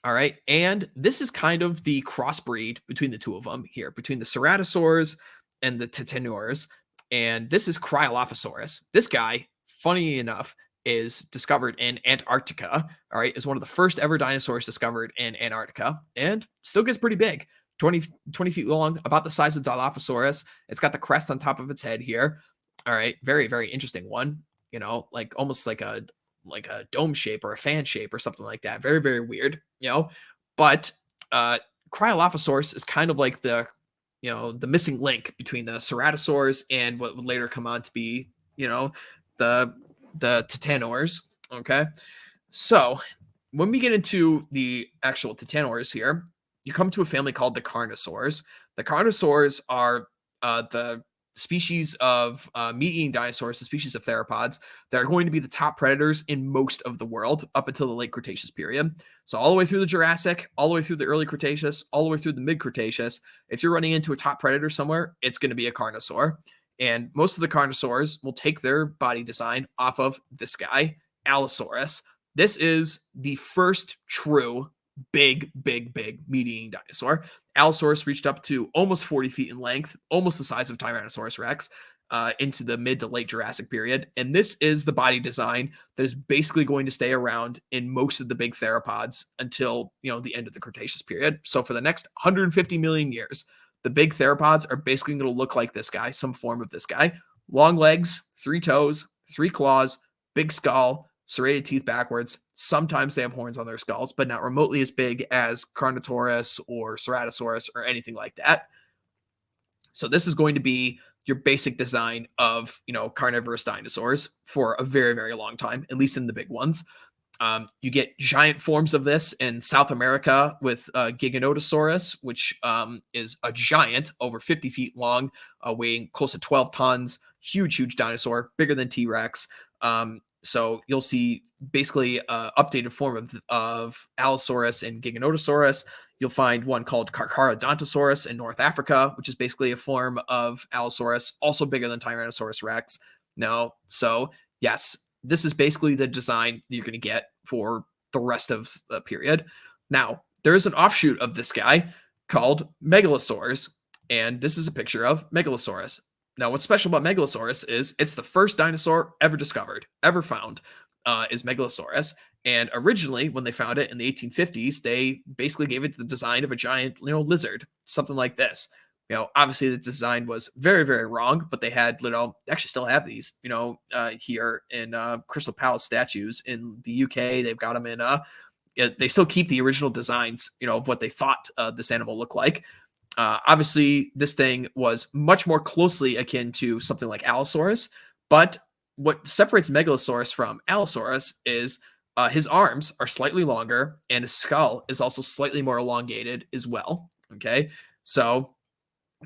All right. And this is kind of the crossbreed between the two of them here, between the ceratosaurs and the titanosaurs. And this is Cryolophosaurus. This guy, funny enough, is discovered in Antarctica. All right. Is one of the first ever dinosaurs discovered in Antarctica, and still gets pretty big. 20 feet long, about the size of Dilophosaurus. It's got the crest on top of its head here. All right. Very, very interesting one. Like almost like a dome shape or a fan shape or something like that. Very, very weird, but Cryolophosaurus is kind of like the missing link between the ceratosaurs and what would later come on to be, the titanosaurs. Okay. So when we get into the actual titanosaurs here, you come to a family called the carnosaurs. The carnosaurs are the species of meat-eating dinosaurs, the species of theropods that are going to be the top predators in most of the world up until the late Cretaceous period. So all the way through the Jurassic, all the way through the early Cretaceous, all the way through the mid-Cretaceous, if you're running into a top predator somewhere, it's going to be a carnosaur. And most of the carnosaurs will take their body design off of this guy, Allosaurus. This is the first true big meat-eating dinosaur. Allosaurus reached up to almost 40 feet in length, almost the size of Tyrannosaurus Rex, into the mid to late Jurassic period. And this is the body design that is basically going to stay around in most of the big theropods until, the end of the Cretaceous period. So for the next 150 million years, the big theropods are basically going to look like this guy, some form of this guy. Long legs, 3 toes, 3 claws, big skull, serrated teeth backwards. Sometimes they have horns on their skulls, but not remotely as big as Carnotaurus or Ceratosaurus or anything like that. So this is going to be your basic design of, carnivorous dinosaurs for a very, very long time, at least in the big ones. You get giant forms of this in South America with Giganotosaurus, which is a giant, over 50 feet long, weighing close to 12 tons, huge dinosaur, bigger than T-Rex. So you'll see basically a updated form of Allosaurus and Giganotosaurus. You'll find one called Carcharodontosaurus in North Africa, which is basically a form of Allosaurus, also bigger than Tyrannosaurus Rex. No, so yes, this is basically the design you're going to get for the rest of the period. Now, there is an offshoot of this guy called Megalosaurs, and this is a picture of Megalosaurus. Now, what's special about Megalosaurus is it's the first dinosaur ever discovered, ever found, is Megalosaurus. And originally, when they found it in the 1850s, they basically gave it the design of a giant, lizard, something like this. Obviously the design was very, very wrong, but they had, they actually still have these, here in Crystal Palace statues in the UK. They've got them in, they still keep the original designs, of what they thought this animal looked like. Obviously, this thing was much more closely akin to something like Allosaurus, but what separates Megalosaurus from Allosaurus is his arms are slightly longer and his skull is also slightly more elongated as well. Okay, so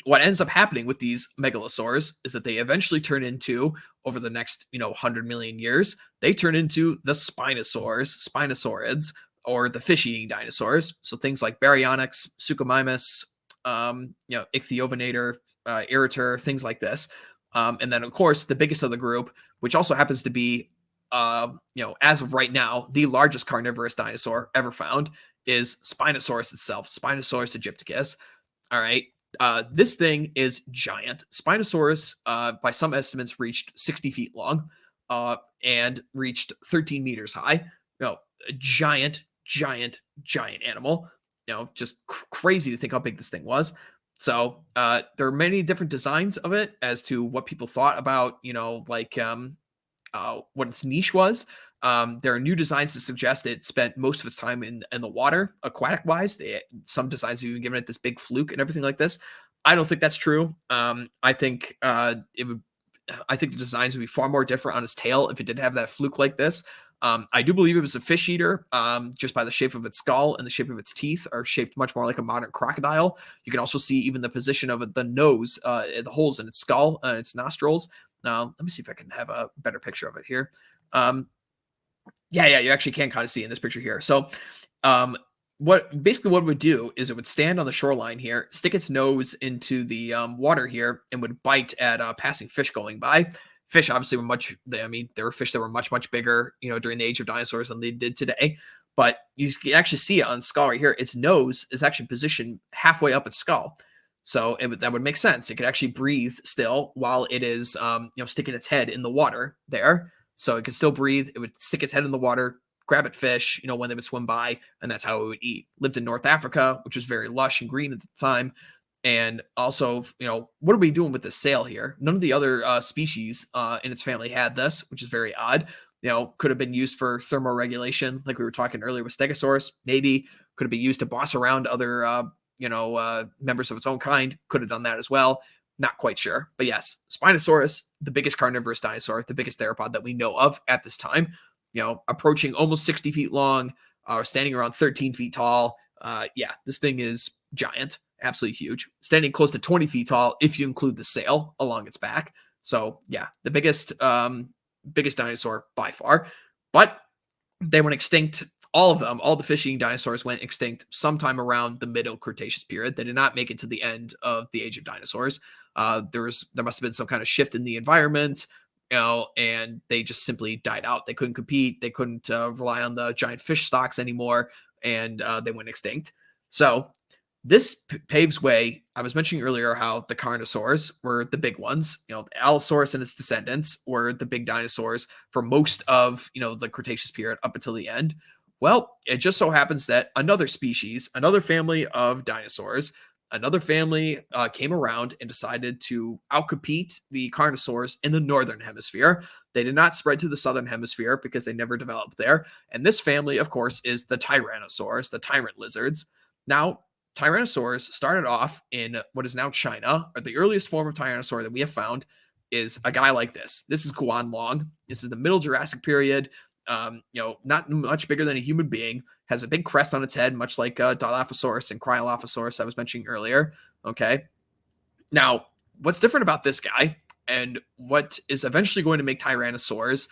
what ends up happening with these megalosaurs is that they eventually turn into, over the next 100 million years, they turn into the spinosaurids, or the fish-eating dinosaurs. So things like Baryonyx, Suchomimus, Ichthyovenator, Irritor, things like this. And then, of course, the biggest of the group, which also happens to be, as of right now, the largest carnivorous dinosaur ever found, is Spinosaurus itself, Spinosaurus aegypticus. All right. This thing is giant. Spinosaurus, by some estimates, reached 60 feet long and reached 13 meters high. A giant, giant, giant animal. Just crazy to think how big this thing was. So there are many different designs of it as to what people thought about, what its niche was. There are new designs to suggest it spent most of its time in the water, aquatic wise. Some designs have even given it this big fluke and everything like this. I don't think that's true. I think it would. I think the designs would be far more different on its tail if it did have that fluke like this. I do believe it was a fish eater, just by the shape of its skull and the shape of its teeth are shaped much more like a modern crocodile. You can also see even the position of the nose, the holes in its skull, its nostrils. Let me see if I can have a better picture of it here. Yeah, you actually can kind of see in this picture here. So, what it would do is it would stand on the shoreline here, stick its nose into the water here, and would bite at passing fish going by. Fish obviously were there were fish that were much, much bigger, during the age of dinosaurs than they did today. But you can actually see it on the skull right here. Its nose is actually positioned halfway up its skull. So that would make sense. It could actually breathe still while it is, sticking its head in the water there. So it could still breathe. It would stick its head in the water, grab at fish, when they would swim by, and that's how it would eat. Lived in North Africa, which was very lush and green at the time. And also, what are we doing with this sail here? None of the other species in its family had this, which is very odd. Could have been used for thermoregulation, like we were talking earlier with Stegosaurus. Maybe could have been used to boss around other, members of its own kind. Could have done that as well. Not quite sure. But yes, Spinosaurus, the biggest carnivorous dinosaur, the biggest theropod that we know of at this time, approaching almost 60 feet long, standing around 13 feet tall. This thing is giant, absolutely huge, standing close to 20 feet tall if you include the sail along its back. So yeah, the biggest dinosaur by far. But they went extinct. All of them, all the fish-eating dinosaurs went extinct sometime around the Middle Cretaceous period. They did not make it to the end of the Age of Dinosaurs. There must have been some kind of shift in the environment, and they just simply died out. They couldn't compete. They couldn't rely on the giant fish stocks anymore, and they went extinct. So this paves way. I was mentioning earlier how the Carnosaurs were the big ones. The Allosaurus and its descendants were the big dinosaurs for most of, the Cretaceous period up until the end. Well, it just so happens that another species, another family of dinosaurs, another family came around and decided to outcompete the Carnosaurs in the northern hemisphere. They did not spread to the southern hemisphere because they never developed there. And this family, of course, is the Tyrannosaurs, the tyrant lizards. Now, Tyrannosaurs started off in what is now China, or the earliest form of Tyrannosaur that we have found is a guy like this. This is Guanlong. This is the Middle Jurassic period. Not much bigger than a human being, has a big crest on its head, much like Dilophosaurus and Cryolophosaurus I was mentioning earlier. Okay. Now, what's different about this guy and what is eventually going to make Tyrannosaurs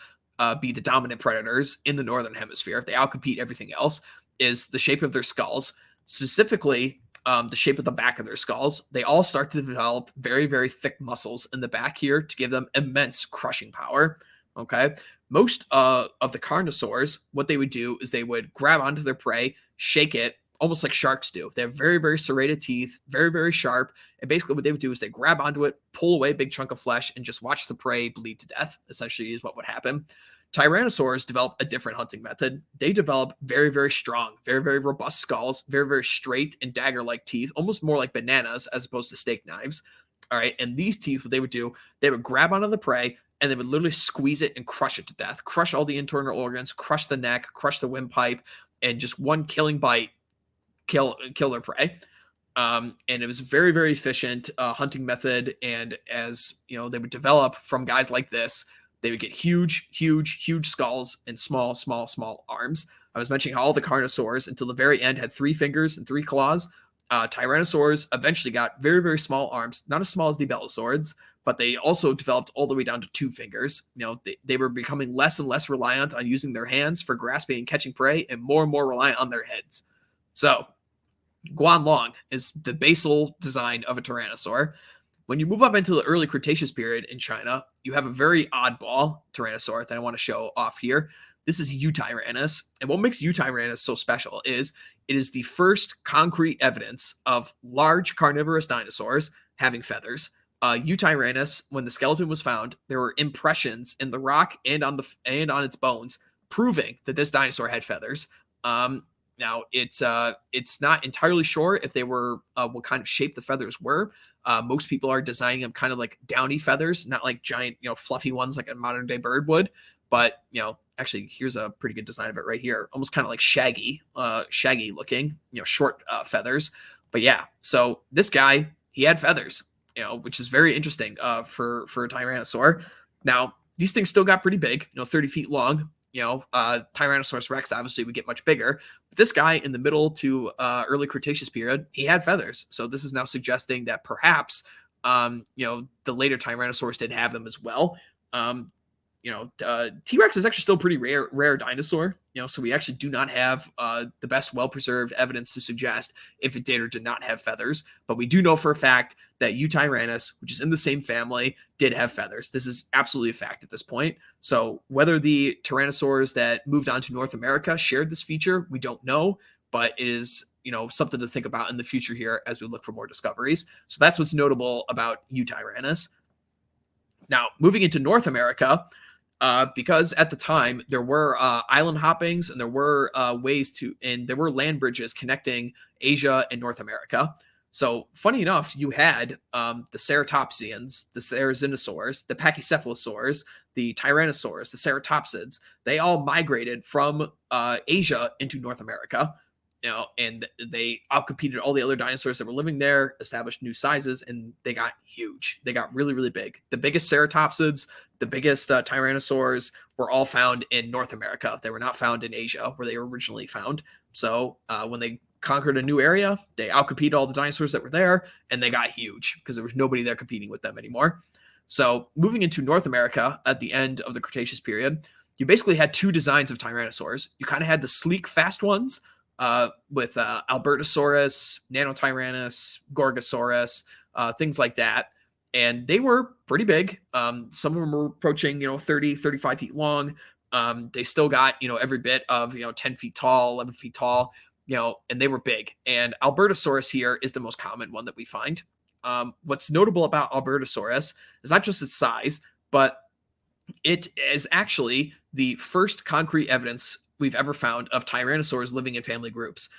be the dominant predators in the northern hemisphere. They outcompete everything else. Is the shape of their skulls, specifically the shape of the back of their skulls. They all start to develop very, very thick muscles in the back here to give them immense crushing power. Okay. Most of the carnosaurs, what they would do is they would grab onto their prey, shake it, almost like sharks do. They have very, very serrated teeth, very, very sharp. And basically, what they would do is they grab onto it, pull away a big chunk of flesh, and just watch the prey bleed to death, essentially, is what would happen. Tyrannosaurs develop a different hunting method. They develop very, very strong, very, very robust skulls, very, very straight and dagger-like teeth, almost more like bananas as opposed to steak knives. All right. And these teeth, what they would do, they would grab onto the prey and they would literally squeeze it and crush it to death, crush all the internal organs, crush the neck, crush the windpipe, and just one killing bite, kill their prey. And it was a very, very efficient hunting method. And as you know, they would develop from guys like this, they would get huge, huge, huge skulls and small, small, small arms. I was mentioning how all the carnosaurs until the very end had 3 fingers and 3 claws. Tyrannosaurs eventually got very, very small arms, not as small as the Belosaurids, but they also developed all the way down to 2 fingers. You know, they were becoming less and less reliant on using their hands for grasping and catching prey, and more reliant on their heads. So, Guanlong is the basal design of a tyrannosaur. When you move up into the early Cretaceous period in China, you have a very oddball tyrannosaur that I want to show off here. This is Eutyrannus. And what makes Eutyrannus so special is it is the first concrete evidence of large carnivorous dinosaurs having feathers. Eutyrannus, when the skeleton was found, there were impressions in the rock and on its bones proving that this dinosaur had feathers. Now it's not entirely sure if they were what kind of shape the feathers were. Most people are designing them kind of like downy feathers, not like giant, fluffy ones like a modern day bird would. But actually, here's a pretty good design of it right here, almost kind of like shaggy looking, short feathers. But yeah, so this guy, he had feathers, which is very interesting for a tyrannosaur. Now these things still got pretty big, 30 feet long. Tyrannosaurus Rex obviously would get much bigger. But this guy in the middle to early Cretaceous period, he had feathers. So this is now suggesting that perhaps, the later Tyrannosaurs did have them as well. T-Rex is actually still a pretty rare dinosaur. So we actually do not have the best well-preserved evidence to suggest if it did or did not have feathers. But we do know for a fact that Eutyrannus, which is in the same family, did have feathers. This is absolutely a fact at this point. So whether the tyrannosaurs that moved on to North America shared this feature, we don't know. But it is, something to think about in the future here as we look for more discoveries. So that's what's notable about Eutyrannus. Now, moving into North America, because at the time there were island hoppings and there were there were land bridges connecting Asia and North America. So funny enough, you had the ceratopsians, the therizinosaurs, the pachycephalosaurs, the tyrannosaurs, the ceratopsids. They all migrated from Asia into North America. And they outcompeted all the other dinosaurs that were living there, established new sizes, and they got huge. They got really, really big. The biggest ceratopsids, the biggest tyrannosaurs were all found in North America. They were not found in Asia, where they were originally found. So when they conquered a new area, they outcompeted all the dinosaurs that were there, and they got huge because there was nobody there competing with them anymore. So moving into North America at the end of the Cretaceous period, you basically had 2 designs of tyrannosaurs. You kind of had the sleek, fast ones, with Albertosaurus, Nanotyrannus, Gorgosaurus, things like that. And they were pretty big. Some of them were approaching, 30, 35 feet long. They still got, every bit of, 10 feet tall, 11 feet tall, and they were big. And Albertosaurus here is the most common one that we find. What's notable about Albertosaurus is not just its size, but it is actually the first concrete evidence we've ever found of tyrannosaurs living in family groups.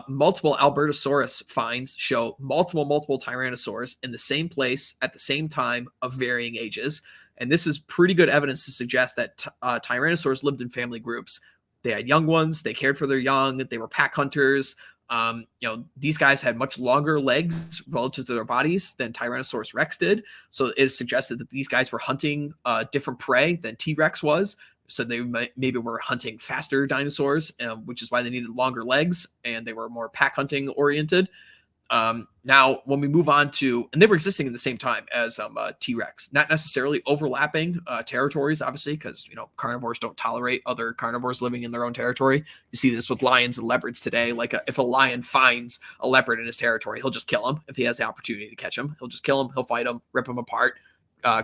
Multiple Albertosaurus finds show multiple tyrannosaurs in the same place at the same time of varying ages. And this is pretty good evidence to suggest that tyrannosaurs lived in family groups. They had young ones, they cared for their young, they were pack hunters. These guys had much longer legs relative to their bodies than Tyrannosaurus Rex did. So it is suggested that these guys were hunting different prey than T-Rex was. So they maybe were hunting faster dinosaurs, which is why they needed longer legs and they were more pack hunting oriented. Now, when we move on to, and they were existing in the same time as T-Rex, not necessarily overlapping territories, obviously, because carnivores don't tolerate other carnivores living in their own territory. You see this with lions and leopards today. Like if a lion finds a leopard in his territory, he'll just kill him if he has the opportunity to catch him. He'll just kill him. He'll fight him, rip him apart.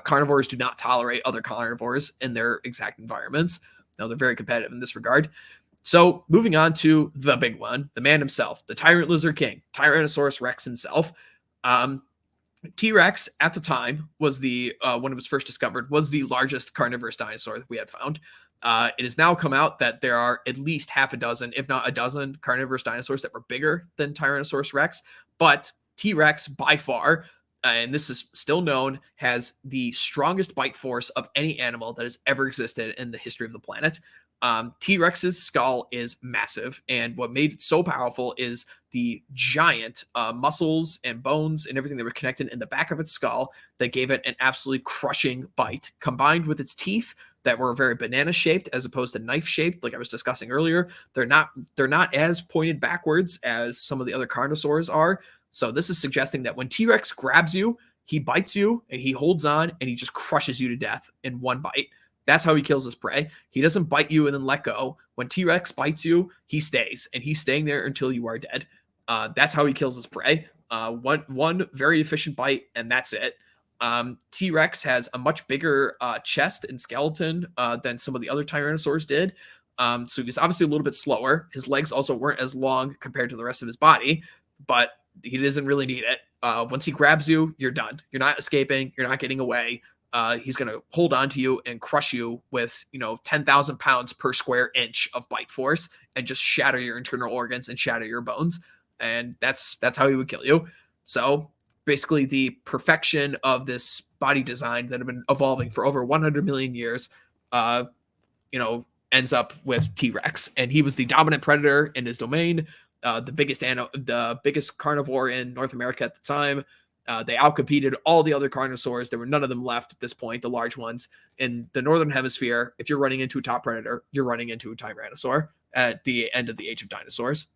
Carnivores do not tolerate other carnivores in their exact environments. Now they're very competitive in this regard. So moving on to the big one, the man himself, the tyrant lizard king, Tyrannosaurus Rex himself. T-Rex at the time was when it was first discovered, was the largest carnivorous dinosaur that we had found. It has now come out that there are at least half a dozen, if not a dozen, carnivorous dinosaurs that were bigger than Tyrannosaurus Rex. But T-Rex by far, and this is still known, has the strongest bite force of any animal that has ever existed in the history of the planet. T-Rex's skull is massive, and what made it so powerful is the giant muscles and bones and everything that were connected in the back of its skull that gave it an absolutely crushing bite, combined with its teeth that were very banana shaped as opposed to knife shaped, like I was discussing earlier. They're not as pointed backwards as some of the other carnosaurs are. So this is suggesting that when T-Rex grabs you, he bites you and he holds on and he just crushes you to death in one bite. That's how he kills his prey. He doesn't bite you and then let go. When T-Rex bites you, he stays, and he's staying there until you are dead. That's how he kills his prey. One very efficient bite, and that's it. T-Rex has a much bigger chest and skeleton than some of the other Tyrannosaurs did. So he's obviously a little bit slower. His legs also weren't as long compared to the rest of his body, but he doesn't really need it. Once he grabs you, you're done. You're not escaping. You're not getting away. He's going to hold on to you and crush you with, 10,000 pounds per square inch of bite force and just shatter your internal organs and shatter your bones. And that's how he would kill you. So basically the perfection of this body design that have been evolving for over 100 million years, ends up with T-Rex. And he was the dominant predator in his domain, the biggest carnivore in North America at the time. They outcompeted all the other carnosaurs. There were none of them left at this point, the large ones. In the northern hemisphere, if you're running into a top predator, you're running into a Tyrannosaur at the end of the age of dinosaurs.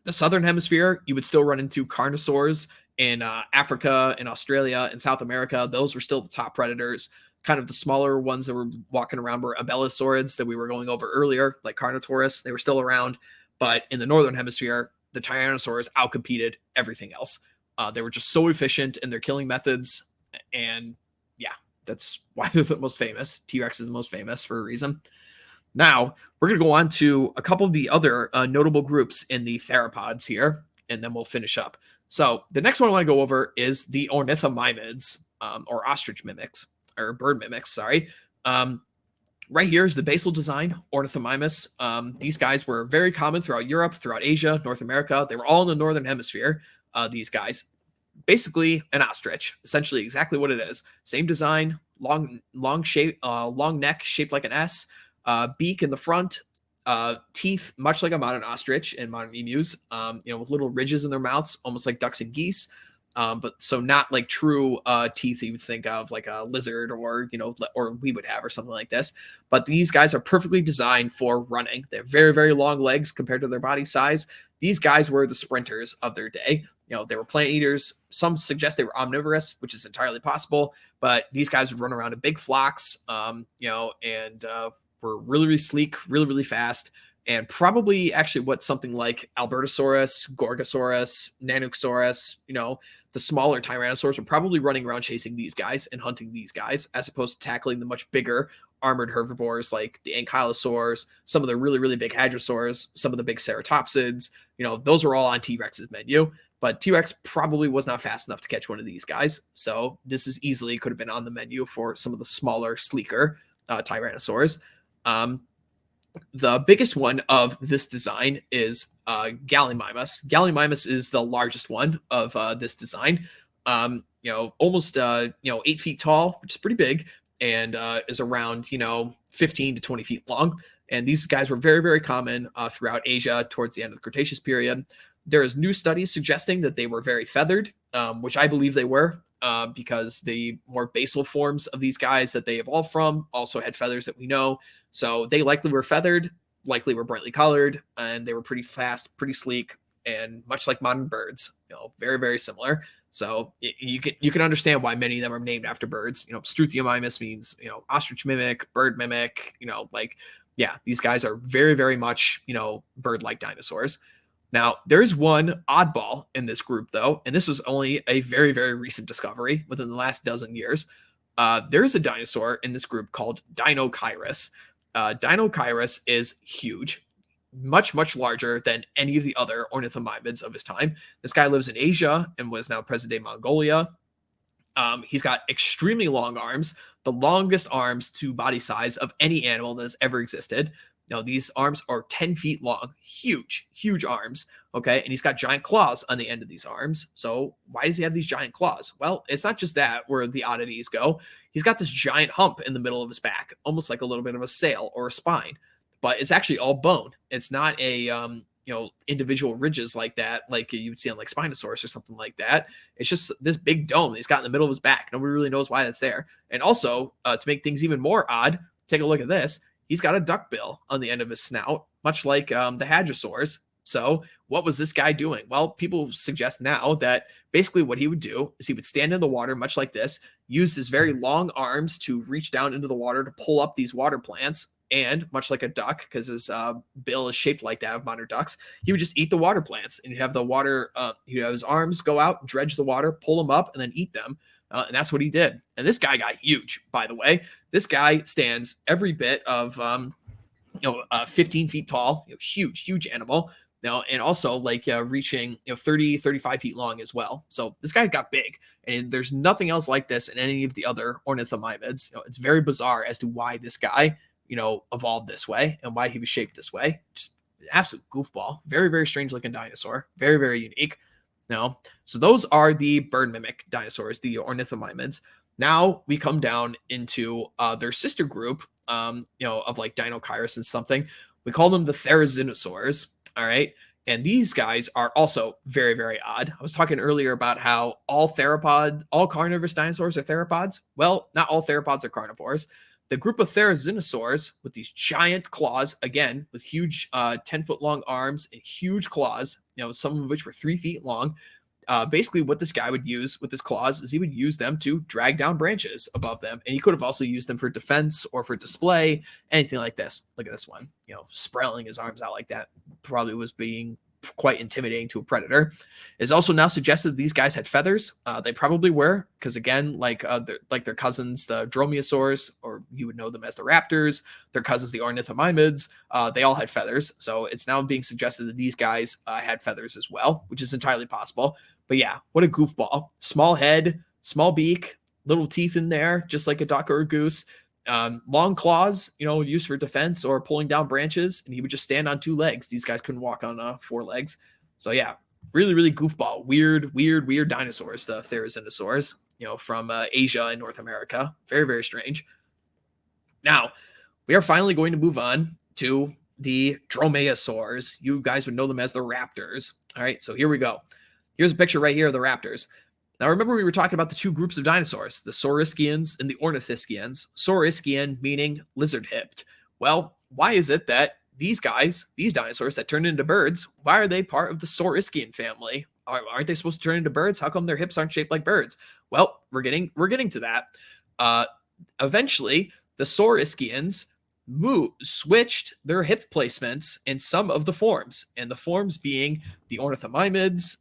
The southern hemisphere, you would still run into carnosaurs in Africa, in Australia, in South America. Those were still the top predators. Kind of the smaller ones that were walking around were abelisaurids that we were going over earlier, like Carnotaurus. They were still around. But in the northern hemisphere, the Tyrannosaurs outcompeted everything else. They were just so efficient in their killing methods. And yeah, that's why they're the most famous. T-Rex is the most famous for a reason. Now, we're going to go on to a couple of the other notable groups in the theropods here, and then we'll finish up. So the next one I want to go over is the ornithomimids, or ostrich mimics, or bird mimics, sorry. Right here is the basal design, Ornithomimus. These guys were very common throughout Europe, throughout Asia, North America. They were all in the northern hemisphere, these guys. Basically an ostrich, essentially exactly what it is. Same design, long shape, long neck shaped like an S, beak in the front, teeth much like a modern ostrich and modern emus, with little ridges in their mouths, almost like ducks and geese. But so not like true teeth you would think of like a lizard or we would have or something like this. But these guys are perfectly designed for running. They have very, very long legs compared to their body size. These guys were the sprinters of their day. They were plant eaters. Some suggest they were omnivorous, which is entirely possible. But these guys would run around in big flocks, and were really, really sleek, really, really fast. And probably actually what something like Albertosaurus, Gorgosaurus, Nanoxaurus, the smaller Tyrannosaurs were probably running around chasing these guys and hunting these guys, as opposed to tackling the much bigger armored herbivores like the ankylosaurs, some of the really, really big hadrosaurs, some of the big ceratopsids. Those were all on T-Rex's menu. But T-Rex probably was not fast enough to catch one of these guys. So this is easily could have been on the menu for some of the smaller, sleeker Tyrannosaurs. The biggest one of this design is Gallimimus. Gallimimus is the largest one of this design. Almost 8 feet tall, which is pretty big, and is around 15 to 20 feet long. And these guys were very, very common throughout Asia towards the end of the Cretaceous period. There is new studies suggesting that they were very feathered, which I believe they were, because the more basal forms of these guys that they evolved from also had feathers that we know. So they likely were feathered, likely were brightly colored, and they were pretty fast, pretty sleek, and much like modern birds, very, very similar. So you can understand why many of them are named after birds. Struthiomimus means, ostrich mimic, bird mimic, like, yeah, these guys are very, very much, bird-like dinosaurs. Now, there is one oddball in this group, though, and this was only a very, very recent discovery within the last dozen years. There is a dinosaur in this group called Dinochirus. Dinochirus is huge, much, much larger than any of the other ornithomimids of his time. This guy lives in Asia and was now present-day Mongolia. He's got extremely long arms, the longest arms to body size of any animal that has ever existed. Now, these arms are 10 feet long, huge, huge arms. Okay. And he's got giant claws on the end of these arms. So why does he have these giant claws? Well, it's not just that where the oddities go. He's got this giant hump in the middle of his back, almost like a little bit of a sail or a spine, but it's actually all bone. It's not a, individual ridges like that, like you would see on like Spinosaurus or something like that. It's just this big dome that he's got in the middle of his back. Nobody really knows why that's there. And also, to make things even more odd, take a look at this. He's got a duck bill on the end of his snout, much like the hadrosaurs. So what was this guy doing? Well, people suggest now that basically what he would do is he would stand in the water, much like this, use his very long arms to reach down into the water to pull up these water plants. And much like a duck, because his bill is shaped like that of modern ducks, he would just eat the water plants. And you'd have the water, he'd have his arms go out, dredge the water, pull them up, and then eat them. And that's what he did. And this guy got huge, by the way. This guy stands every bit of 15 feet tall, huge, huge animal. Now, and also like reaching 30, 35 feet long as well. So this guy got big, and there's nothing else like this in any of the other ornithomimids. It's very bizarre as to why this guy, evolved this way and why he was shaped this way. Just an absolute goofball. Very, very strange looking dinosaur. Very, very unique. So those are the bird mimic dinosaurs, the ornithomimids. Now we come down into their sister group, of like Dinochirus and something. We call them the therizinosaurs. All right. And these guys are also very, very odd. I was talking earlier about how all carnivorous dinosaurs are theropods. Well, not all theropods are carnivores. The group of therizinosaurs with these giant claws, again, with huge 10-foot long arms and huge claws, some of which were 3 feet long. Basically, what this guy would use with his claws is he would use them to drag down branches above them. And he could have also used them for defense or for display, anything like this. Look at this one, sprawling his arms out like that. Probably was being quite intimidating to a predator. It's also now suggested that these guys had feathers. They probably were, because again, like their cousins, the dromaeosaurs, or you would know them as the raptors, their cousins, the ornithomimids, they all had feathers. So it's now being suggested that these guys had feathers as well, which is entirely possible. But yeah, what a goofball. Small head, small beak, little teeth in there, just like a duck or a goose. Long claws, used for defense or pulling down branches, and he would just stand on 2 legs. These guys couldn't walk on 4 legs. So yeah, really, really goofball. Weird dinosaurs, the therizinosaurs, from Asia and North America. Very, very strange. Now, we are finally going to move on to the dromaeosaurs. You guys would know them as the raptors. All right, so here we go. Here's a picture right here of the raptors. Now, remember we were talking about the 2 groups of dinosaurs, the saurischians and the ornithischians. Saurischian meaning lizard-hipped. Well, why is it that these dinosaurs that turned into birds, why are they part of the saurischian family? Aren't they supposed to turn into birds? How come their hips aren't shaped like birds? Well, we're getting to that. Eventually, the saurischians switched their hip placements in some of the forms, and the forms being the ornithomimids,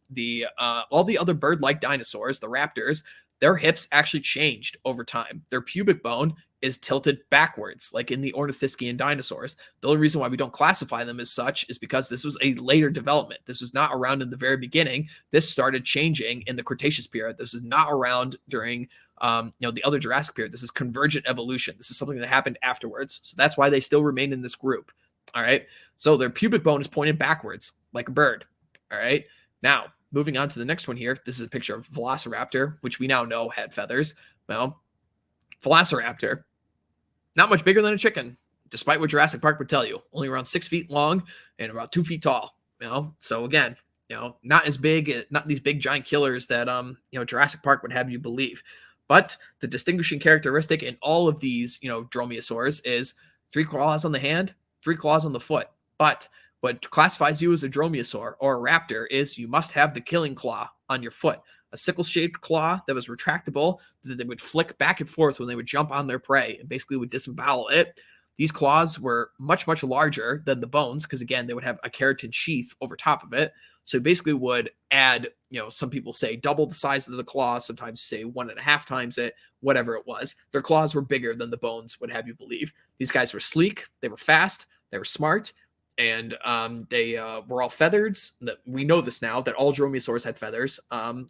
all the other bird-like dinosaurs, the raptors. Their hips actually changed over time. Their pubic bone is tilted backwards, like in the ornithischian dinosaurs. The only reason why we don't classify them as such is because this was a later development. This was not around in the very beginning. This started changing in the Cretaceous period. This is not around during the other Jurassic period. This is convergent evolution. This is something that happened afterwards. So that's why they still remain in this group. All right. So their pubic bone is pointed backwards like a bird. All right. Now, moving on to the next one here. This is a picture of Velociraptor, which we now know had feathers. Well, Velociraptor, not much bigger than a chicken, despite what Jurassic Park would tell you. Only around 6 feet long and about 2 feet tall. So again, not as big, not these big giant killers that Jurassic Park would have you believe. But the distinguishing characteristic in all of these, dromaeosaurs is 3 claws on the hand, 3 claws on the foot. But What classifies you as a dromaeosaur or a raptor is you must have the killing claw on your foot, a sickle-shaped claw that was retractable that they would flick back and forth when they would jump on their prey and basically would disembowel it. These claws were much, much larger than the bones because, again, they would have a keratin sheath over top of it. So basically would add, some people say double the size of the claw, sometimes say 1.5 times it, whatever it was. Their claws were bigger than the bones would have you believe. These guys were sleek, they were fast, they were smart, and they were all feathered. We know this now, that all dromaeosaurs had feathers,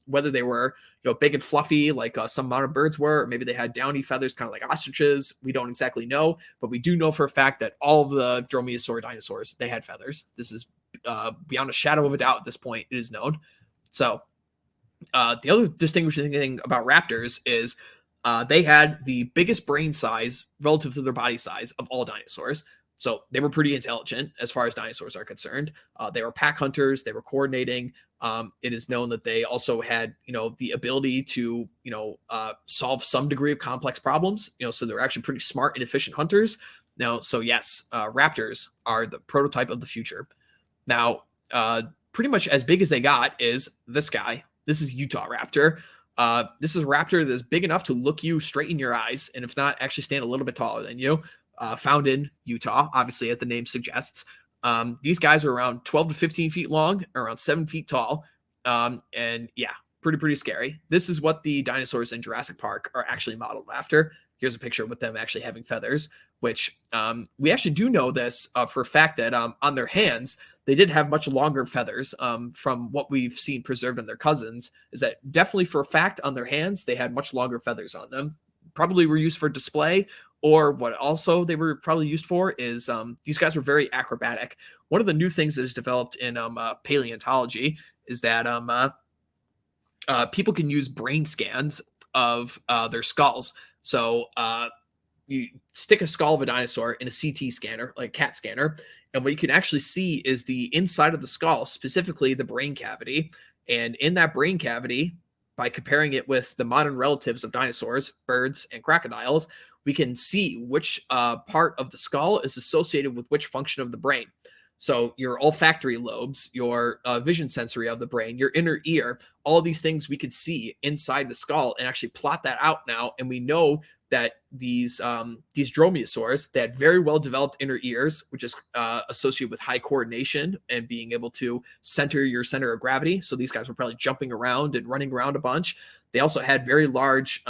whether they were big and fluffy like some modern birds were, or maybe they had downy feathers kind of like ostriches. We don't exactly know, but we do know for a fact that all of the dromaeosaur dinosaurs, they had feathers. This is beyond a shadow of a doubt at this point. It is known. So the other distinguishing thing about raptors is they had the biggest brain size relative to their body size of all dinosaurs. So they were pretty intelligent as far as dinosaurs are concerned. They were pack hunters. They were coordinating. It is known that they also had, the ability to, solve some degree of complex problems. So they're actually pretty smart and efficient hunters. Now, so yes, raptors are the prototype of the future. Now, pretty much as big as they got is this guy. This is Utah Raptor. This is a raptor that is big enough to look you straight in your eyes, and if not, actually stand a little bit taller than you. Found in Utah, obviously, as the name suggests. These guys are around 12 to 15 feet long, around 7 feet tall. And yeah, pretty scary. This is what the dinosaurs in Jurassic Park are actually modeled after. Here's a picture with them actually having feathers, which we actually do know this for a fact that on their hands, they did have much longer feathers from what we've seen preserved in their cousins, is that definitely for a fact on their hands, they had much longer feathers on them. Probably were used for display, or what also they were probably used for is these guys were very acrobatic. One of the new things that is developed in paleontology is that people can use brain scans of their skulls. So you stick a skull of a dinosaur in a CT scanner, like CAT scanner, and what you can actually see is the inside of the skull, specifically the brain cavity. And in that brain cavity, by comparing it with the modern relatives of dinosaurs, birds, and crocodiles, we can see which part of the skull is associated with which function of the brain. So your olfactory lobes, your vision sensory of the brain, your inner ear, all of these things we could see inside the skull and actually plot that out now. And we know that these dromaeosaurs, they had very well developed inner ears, which is associated with high coordination and being able to center your center of gravity. So these guys were probably jumping around and running around a bunch. They also had very large,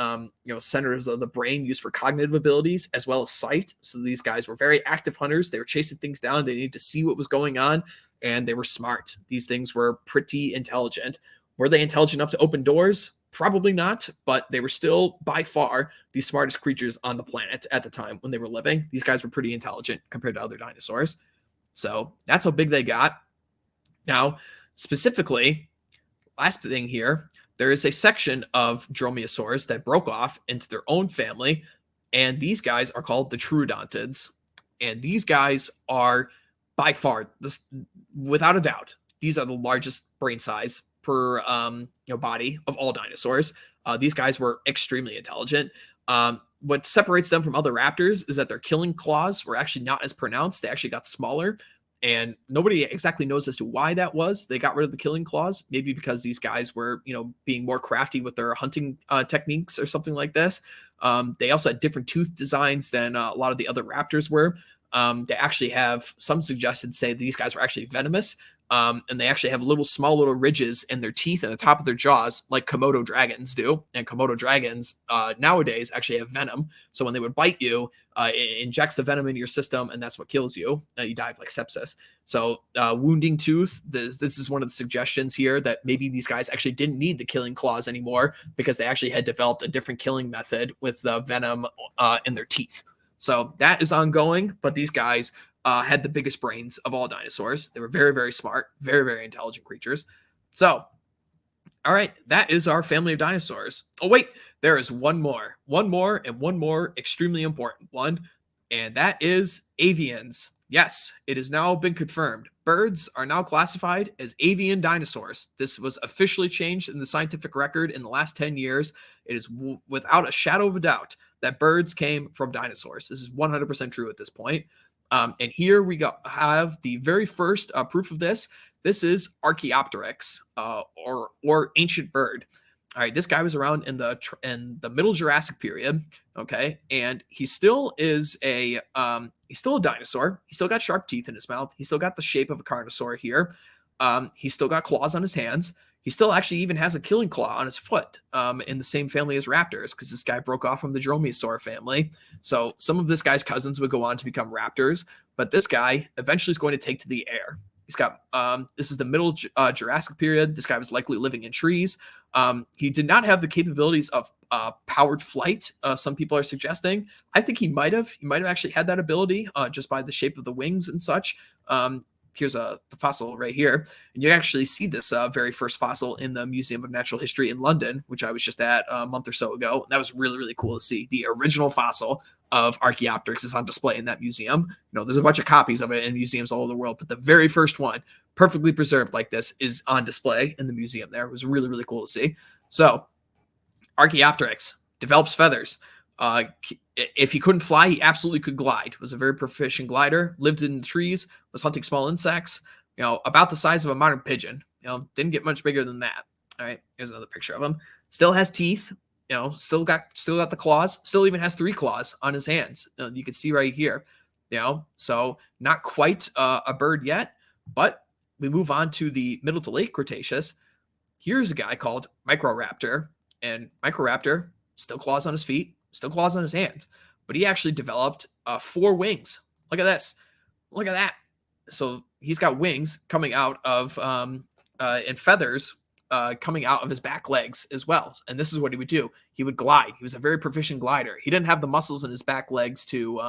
centers of the brain used for cognitive abilities as well as sight. So these guys were very active hunters. They were chasing things down. They needed to see what was going on, and they were smart. These things were pretty intelligent. Were they intelligent enough to open doors? Probably not, but they were still by far the smartest creatures on the planet at the time when they were living. These guys were pretty intelligent compared to other dinosaurs. So that's how big they got. Now, specifically, last thing here, there is a section of dromaeosaurs that broke off into their own family, and these guys are called the troodontids. And these guys are by far, without a doubt, these are the largest brain size per body of all dinosaurs. These guys were extremely intelligent. What separates them from other raptors is that their killing claws were actually not as pronounced. They actually got smaller, and nobody exactly knows as to why that was. They got rid of the killing claws, maybe because these guys were, being more crafty with their hunting techniques or something like this. They also had different tooth designs than a lot of the other raptors were. They actually have some suggested say these guys were actually venomous. And they actually have small little ridges in their teeth and the top of their jaws, like Komodo dragons do. And Komodo dragons nowadays actually have venom. So when they would bite you, it injects the venom into your system, and that's what kills you. You die of like sepsis. So wounding tooth, this is one of the suggestions here that maybe these guys actually didn't need the killing claws anymore because they actually had developed a different killing method with the venom in their teeth. So that is ongoing, but these guys had the biggest brains of all dinosaurs. They were very, very smart, very, very intelligent creatures. So, all right, that is our family of dinosaurs. Oh, wait, there is one more extremely important one, and that is avians. Yes, it has now been confirmed. Birds are now classified as avian dinosaurs. This was officially changed in the scientific record in the last 10 years. It is without a shadow of a doubt that birds came from dinosaurs. This is 100% true at this point. And here we have the very first proof of this. This is Archaeopteryx, or ancient bird. All right, this guy was around in the Middle Jurassic period. Okay, and he's still a dinosaur. He still got sharp teeth in his mouth. He still got the shape of a carnosaur here. He still got claws on his hands. He still actually even has a killing claw on his foot, in the same family as raptors, because this guy broke off from the dromaeosaur family. So some of this guy's cousins would go on to become raptors, but this guy eventually is going to take to the air. He's got this is the middle Jurassic period. This guy was likely living in trees. He did not have the capabilities of powered flight. Some people are suggesting. I think he might have. He might have actually had that ability just by the shape of the wings and such. Here's the fossil right here, and you actually see this very first fossil in the Museum of Natural History in London, which I was just at a month or so ago. And that was really, really cool to see. The original fossil of Archaeopteryx is on display in that museum. There's a bunch of copies of it in museums all over the world, but the very first one, perfectly preserved like this, is on display in the museum there. It was really, really cool to see. So Archaeopteryx develops feathers. If he couldn't fly, he absolutely could glide. Was a very proficient glider. Lived in the trees. Was hunting small insects. About the size of a modern pigeon. Didn't get much bigger than that. All right, here's another picture of him. Still has teeth. Still got the claws. Still even has 3 claws on his hands. You can see right here. So not quite a bird yet, but we move on to the middle to late Cretaceous. Here's a guy called Microraptor, and Microraptor still claws on his feet. Still claws on his hands, but he actually developed 4 wings. Look at this. Look at that. So he's got wings coming out of and feathers coming out of his back legs as well. And this is what he would do. He would glide. He was a very proficient glider. He didn't have the muscles in his back legs to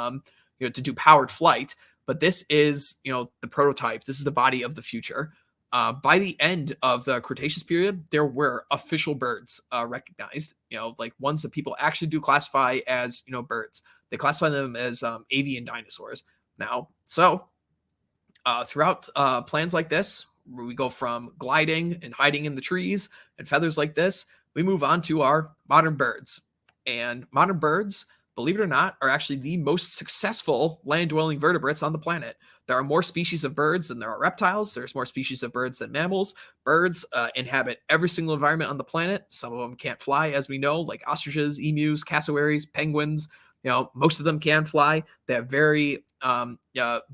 to do powered flight, but this is the prototype. This is the body of the future. By the end of the Cretaceous period, there were official birds recognized, like ones that people actually do classify as, birds. They classify them as avian dinosaurs now. So throughout plans like this, where we go from gliding and hiding in the trees and feathers like this, we move on to our modern birds. And modern birds, believe it or not, are actually the most successful land-dwelling vertebrates on the planet. There are more species of birds than there are reptiles. There's more species of birds than mammals. Birds inhabit every single environment on the planet. Some of them can't fly, as we know, like ostriches, emus, cassowaries, penguins. Most of them can fly. They have very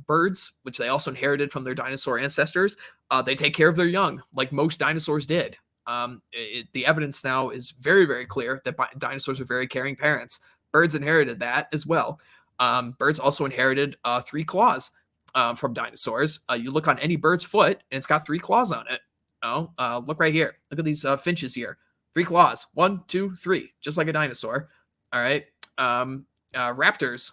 birds, which they also inherited from their dinosaur ancestors. They take care of their young, like most dinosaurs did. The evidence now is very, very clear that dinosaurs are very caring parents. Birds inherited that as well. Birds also inherited 3 claws from dinosaurs. You look on any bird's foot, and it's got 3 claws on it. Look right here. Look at these finches here. 3 claws. 1, 2, 3, just like a dinosaur. All right. Raptors,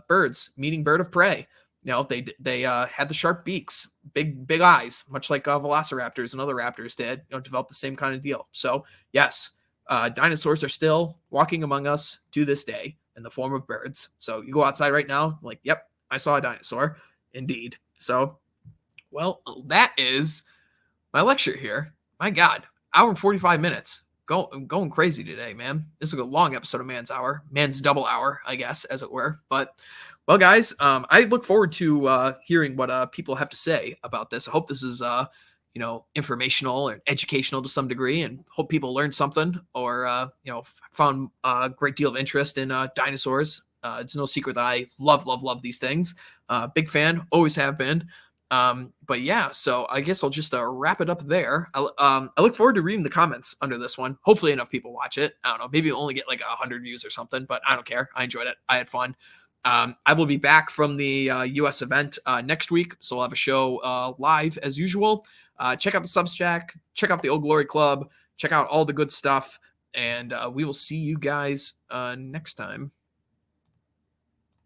birds, meaning bird of prey. They had the sharp beaks, big eyes, much like velociraptors and other raptors did. Developed the same kind of deal. So yes, dinosaurs are still walking among us to this day in the form of birds. So you go outside right now, like, yep, I saw a dinosaur. Indeed. So, well, that is my lecture here. My God, hour and 45 minutes. I'm going crazy today, man. This is a long episode of Man's Hour. Man's double hour, I guess, as it were. But, well, guys, I look forward to hearing what people have to say about this. I hope this is, informational and educational to some degree, and hope people learned something or, found a great deal of interest in dinosaurs. It's no secret that I love these things. Big fan, always have been. But yeah, so I guess I'll just wrap it up there. I look forward to reading the comments under this one. Hopefully enough people watch it. I don't know, maybe it'll only get like 100 views or something, but I don't care. I enjoyed it. I had fun. I will be back from the US event next week, so I'll have a show live as usual. Check out the Substack, check out the Old Glory Club, check out all the good stuff, and we will see you guys next time.